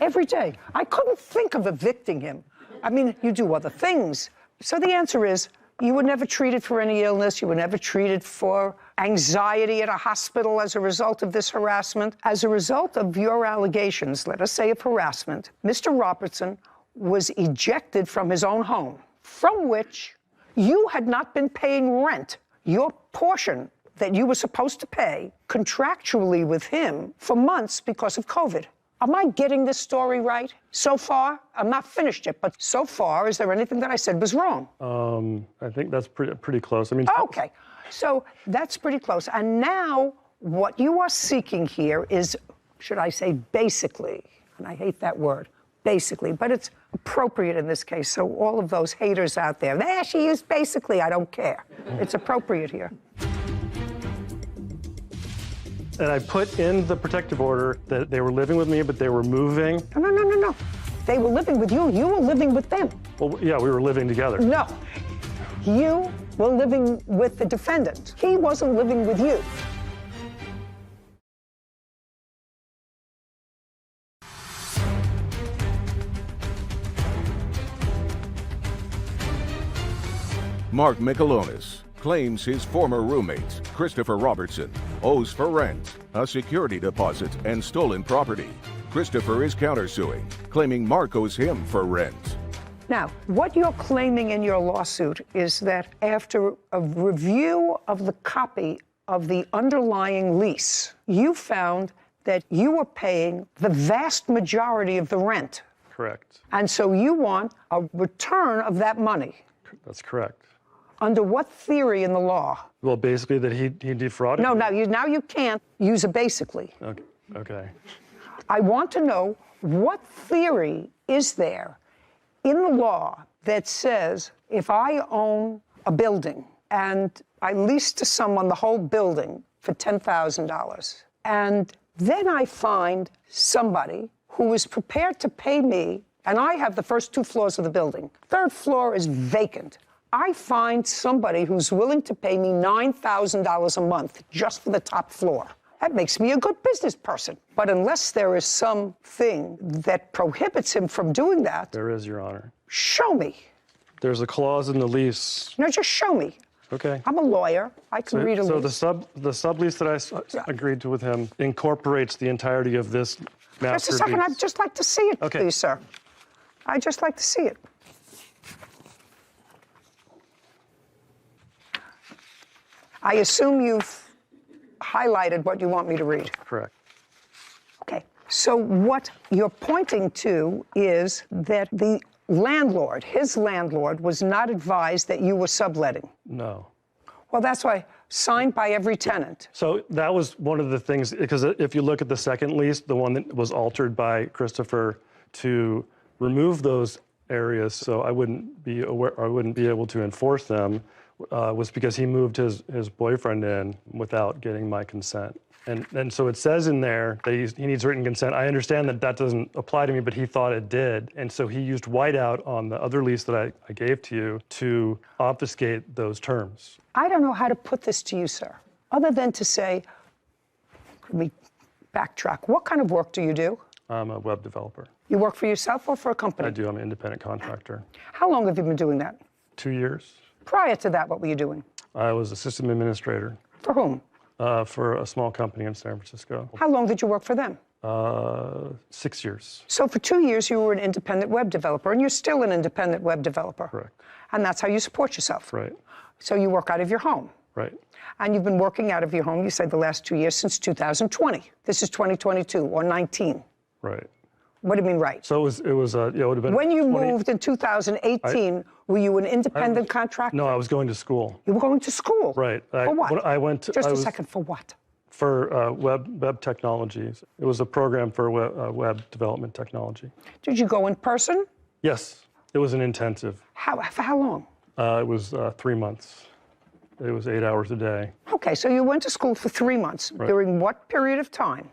Every day. I couldn't think of evicting him. I mean, you do other things. So the answer is, you were never treated for any illness. You were never treated for anxiety at a hospital as a result of this harassment. As a result of your allegations, let us say of harassment, Mr. Robertson was ejected from his own home, from which you had not been paying rent. Your portion that you were supposed to pay contractually with him for months because of COVID. Am I getting this story right so far? I'm not finished yet, but so far, is there anything that I said was wrong? I think that's pretty close. I mean, okay, so that's pretty close. And now what you are seeking here is, should I say basically, and I hate that word, basically, but it's appropriate in this case. So all of those haters out there, she used basically, I don't care. It's appropriate here. And I put in the protective order that they were living with me, but they were moving. No. They were living with you. You were living with them. Well, yeah, we were living together. No. You were living with the defendant. He wasn't living with you. Mark Michelonis claims his former roommate, Christopher Robertson, owes for rent, a security deposit, and stolen property. Christopher is countersuing, claiming Mark owes him for rent. Now, what you're claiming in your lawsuit is that after a review of the copy of the underlying lease, you found that you were paying the vast majority of the rent. Correct. And so you want a return of that money. That's correct. Under what theory in the law? Well, basically that he defrauded No, me. now you can't use a basically. Okay. I want to know what theory is there in the law that says if I own a building and I lease to someone the whole building for $10,000, and then I find somebody who is prepared to pay me, and I have the first 2 floors of the building. 3rd floor is vacant. I find somebody who's willing to pay me $9,000 a month just for the top floor. That makes me a good business person. But unless there is something that prohibits him from doing that... There is, Your Honor. Show me. There's a clause in the lease. No, just show me. Okay. I'm a lawyer. I can read a lease. So the sublease that I agreed to with him incorporates the entirety of this master lease. Just a second. I'd just like to see it, okay. Please, sir. I'd just like to see it. I assume you've highlighted what you want me to read. Correct. Okay. So what you're pointing to is that the landlord, his landlord, was not advised that you were subletting. No. Well, that's why signed by every tenant. So that was one of the things, because if you look at the second lease, the one that was altered by Christopher to remove those areas so I wouldn't be aware, I wouldn't be able to enforce them, was because he moved his boyfriend in without getting my consent. And so it says in there that he needs written consent. I understand that that doesn't apply to me, but he thought it did. And so he used whiteout on the other lease that I gave to you to obfuscate those terms. I don't know how to put this to you, sir, other than to say, let me backtrack. What kind of work do you do? I'm a web developer. You work for yourself or for a company? I do. I'm an independent contractor. How long have you been doing that? 2 years. Prior to that, what were you doing? I was a system administrator. For whom? For a small company in San Francisco. How long did you work for them? 6 years. So for 2 years, you were an independent web developer, and you're still an independent web developer. Correct. And that's how you support yourself. Right. So you work out of your home. Right. And you've been working out of your home, you said, the last 2 years since 2020. This is 2022 or 19. Right. What do you mean, right? So it would have been. When you moved in 2018, were you an independent contractor? No, I was going to school. You were going to school? Right. For what? I went to. Just a second, for what? For web technologies. It was a program for web development technology. Did you go in person? Yes, it was an intensive. For how long? It was 3 months. It was 8 hours a day. Okay, so you went to school for 3 months. Right. During what period of time?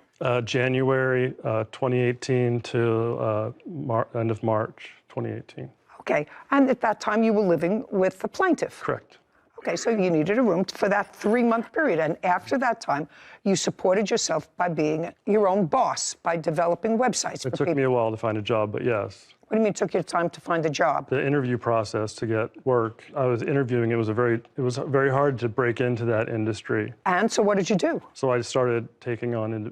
January 2018 to end of March 2018. Okay, and at that time you were living with the plaintiff? Correct. Okay, so you needed a room for that 3-month period, and after that time, you supported yourself by being your own boss, by developing websites. It took me a while to find a job, but yes. What do you mean it took you time to find a job? The interview process to get work. I was interviewing. It was very hard to break into that industry. And so what did you do? So I started taking on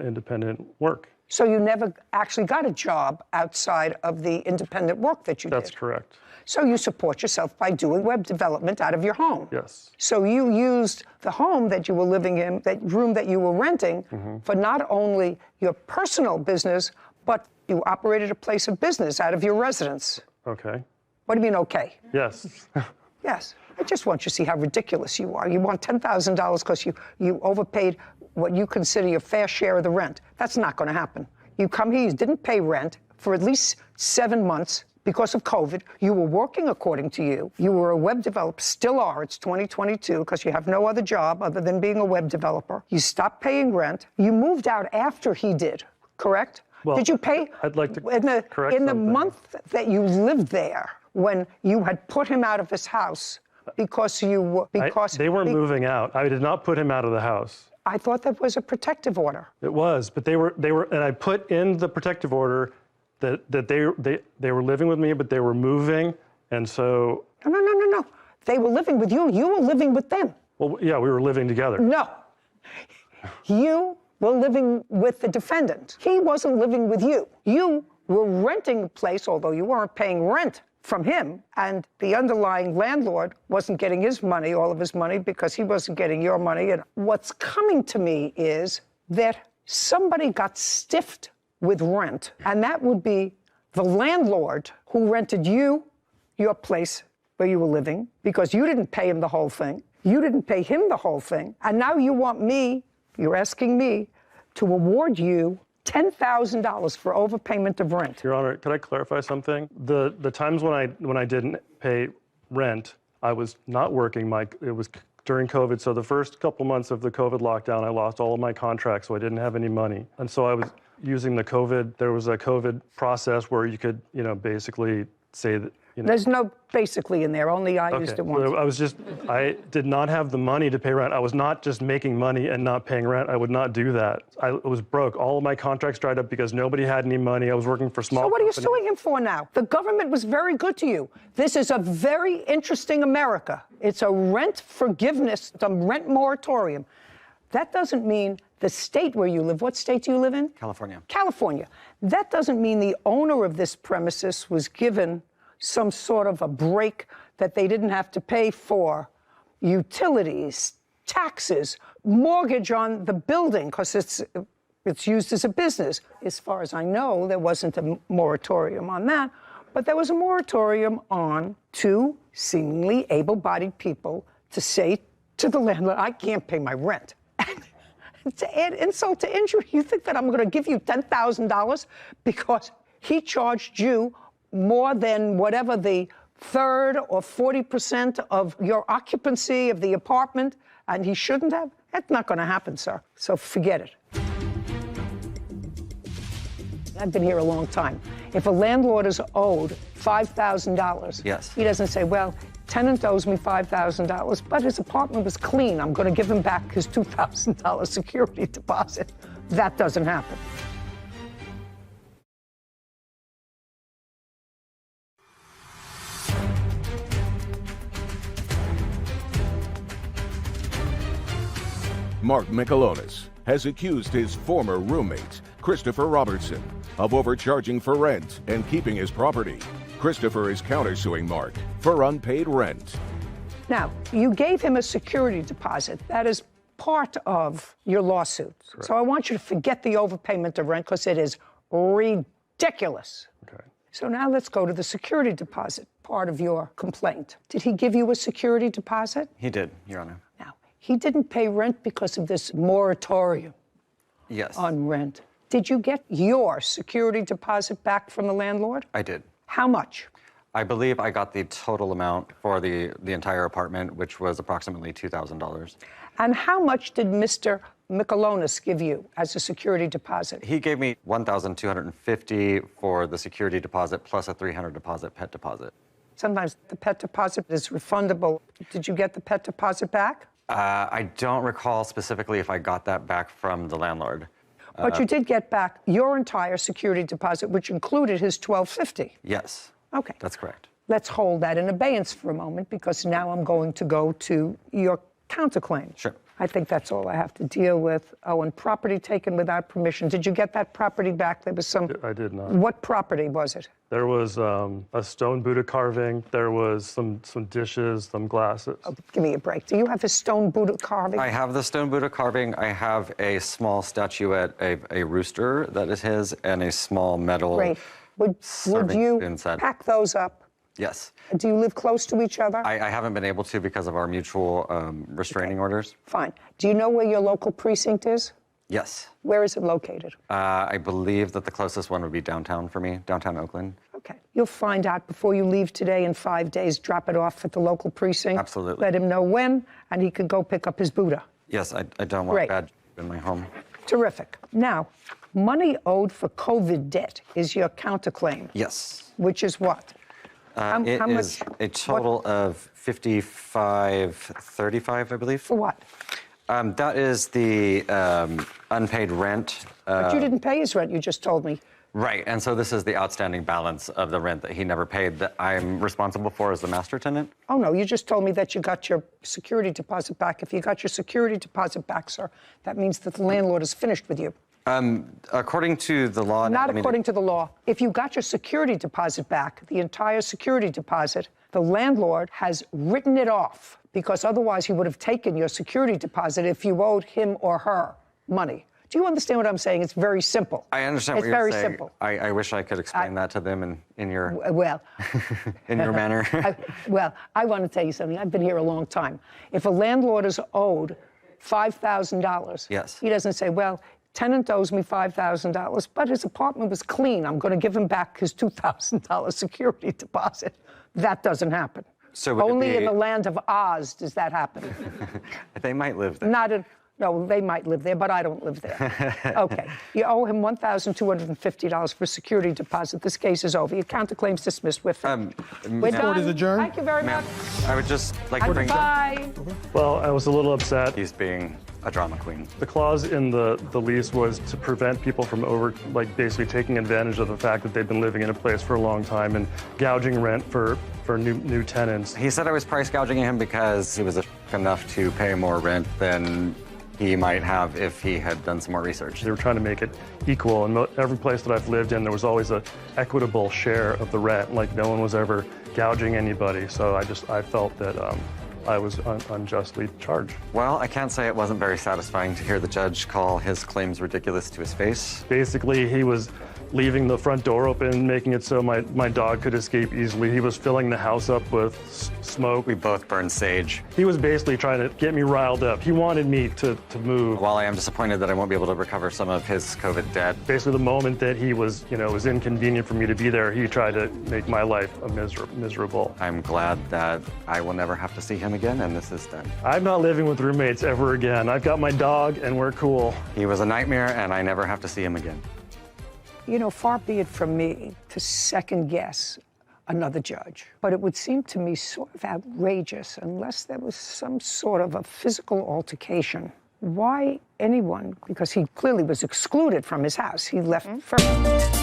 independent work. So you never actually got a job outside of the independent work that you did? That's correct. So you support yourself by doing web development out of your home? Yes. So you used the home that you were living in, that room that you were renting, for not only your personal business, but you operated a place of business out of your residence. Okay. What do you mean, okay? Yes. Yes. I just want you to see how ridiculous you are. You want $10,000 because you overpaid what you consider your fair share of the rent. That's not going to happen. You come here, you didn't pay rent for at least 7 months because of COVID. You were working according to you. You were a web developer, still are. It's 2022 because you have no other job other than being a web developer. You stopped paying rent. You moved out after he did, correct? Well, did you pay? I'd like to correct in the month that you lived there, when you had put him out of his house because you were they were moving out. I did not put him out of the house. I thought that was a protective order. It was, but they were, and I put in the protective order that they were living with me, but they were moving, and so. No. They were living with you. You were living with them. Well, yeah, we were living together. No. You were living with the defendant. He wasn't living with you. You were renting a place, although you weren't paying rent from him, and the underlying landlord wasn't getting his money, all of his money, because he wasn't getting your money. And what's coming to me is that somebody got stiffed with rent, and that would be the landlord who rented you your place where you were living, because you didn't pay him the whole thing. You didn't pay him the whole thing. And now you want me, you're asking me, to award you $10,000 for overpayment of rent. Your Honor, could I clarify something? The times when I didn't pay rent, I was not working. It was during COVID, so the first couple months of the COVID lockdown, I lost all of my contracts, so I didn't have any money. And so I was using the COVID. There was a COVID process where you could, basically say that. There's no basically in there. Only I used it once. So I did not have the money to pay rent. I was not just making money and not paying rent. I would not do that. I was broke. All of my contracts dried up because nobody had any money. I was working for small. So what are you companies. suing him for now? The government was very good to you. This is a very interesting America. It's a rent forgiveness, a rent moratorium. That doesn't mean the state where you live. What state do you live in? California. California. That doesn't mean the owner of this premises was given some sort of a break that they didn't have to pay for utilities, taxes, mortgage on the building, because it's used as a business. As far as I know, there wasn't a moratorium on that. But there was a moratorium on two seemingly able-bodied people to say to the landlord, I can't pay my rent. To add insult to injury, you think that I'm going to give you $10,000 because he charged you more than whatever the third or 40% of your occupancy of the apartment, and he shouldn't have? That's not going to happen, sir. So forget it. I've been here a long time. If a landlord is owed $5,000, yes, he doesn't say, well, tenant owes me $5,000, but his apartment was clean. I'm going to give him back his $2,000 security deposit. That doesn't happen. Mark Michelonis has accused his former roommate, Christopher Robertson, of overcharging for rent and keeping his property. Christopher is countersuing Mark for unpaid rent. Now, you gave him a security deposit. That is part of your lawsuit. Correct. So I want you to forget the overpayment of rent because it is ridiculous. Okay. So now let's go to the security deposit part of your complaint. Did he give you a security deposit? He did, Your Honor. Now, he didn't pay rent because of this moratorium Yes. on rent. Did you get your security deposit back from the landlord? I did. How much? I believe I got the total amount for the entire apartment, which was approximately $2,000. And how much did Mr. Michelonis give you as a security deposit? He gave me $1,250 for the security deposit plus a $300 pet deposit. Sometimes the pet deposit is refundable. Did you get the pet deposit back? I don't recall specifically if I got that back from the landlord. But you did get back your entire security deposit, which included his $1,250. Yes. Okay. That's correct. Let's hold that in abeyance for a moment, because now I'm going to go to your counterclaim. Sure. I think that's all I have to deal with. Oh, and property taken without permission. Did you get that property back? There was some... I did not. What property was it? There was a stone Buddha carving. There was some dishes, some glasses. Oh, give me a break. Do you have a stone Buddha carving? I have the stone Buddha carving. I have a small statuette, a rooster that is his, and a small metal Great. Would you spoon set. pack those up? Yes. Do you live close to each other? I haven't been able to because of our mutual restraining orders. Fine. Do you know where your local precinct is? Yes. Where is it located? I believe that the closest one would be downtown for me, downtown Oakland. Okay. You'll find out before you leave today. In 5 days, drop it off at the local precinct. Absolutely. Let him know when, and he could go pick up his Buddha. Yes, I don't want Great. bad in my home. Terrific. Now, money owed for COVID debt is your counterclaim. Yes. Which is what? It is a total of $55.35, I believe. For what? That is the unpaid rent. But you didn't pay his rent, you just told me. Right, and so this is the outstanding balance of the rent that he never paid that I'm responsible for as the master tenant. Oh, no, you just told me that you got your security deposit back. If you got your security deposit back, sir, that means that the landlord is finished with you. According to the law... Not according to the law. If you got your security deposit back, the entire security deposit, the landlord has written it off, because otherwise he would have taken your security deposit if you owed him or her money. Do you understand what I'm saying? It's very simple. I understand it's what you're very saying. Simple. I wish I could explain that to them in your... Well... in your manner. I want to tell you something. I've been here a long time. If a landlord is owed $5,000, yes, he doesn't say, well, tenant owes me $5,000, but his apartment was clean. I'm going to give him back his $2,000 security deposit. That doesn't happen. So only in the land of Oz does that happen. They might live there. No, they might live there, but I don't live there. Okay. You owe him $1,250 for security deposit. This case is over. Your counterclaim's dismissed. We're done. Court is adjourned. Thank you very much. I would just like to bring... Bye. Well, I was a little upset. He's being a drama queen. The clause in the lease was to prevent people from basically taking advantage of the fact that they've been living in a place for a long time and gouging rent for new tenants. He said I was price gouging him because he was enough to pay more rent than he might have if he had done some more research. They were trying to make it equal, and every place that I've lived in, there was always an equitable share of the rent. Like, no one was ever gouging anybody, so I felt that I was unjustly charged. Well, I can't say it wasn't very satisfying to hear the judge call his claims ridiculous to his face. Basically, he was leaving the front door open, making it so my dog could escape easily. He was filling the house up with smoke. We both burned sage. He was basically trying to get me riled up. He wanted me to move. While I am disappointed that I won't be able to recover some of his COVID debt. Basically, the moment that he was, it was inconvenient for me to be there, he tried to make my life miserable. I'm glad that I will never have to see him again, and this is done. I'm not living with roommates ever again. I've got my dog, and we're cool. He was a nightmare, and I never have to see him again. Far be it from me to second guess another judge, but it would seem to me sort of outrageous unless there was some sort of a physical altercation. Why anyone, because he clearly was excluded from his house, he left first.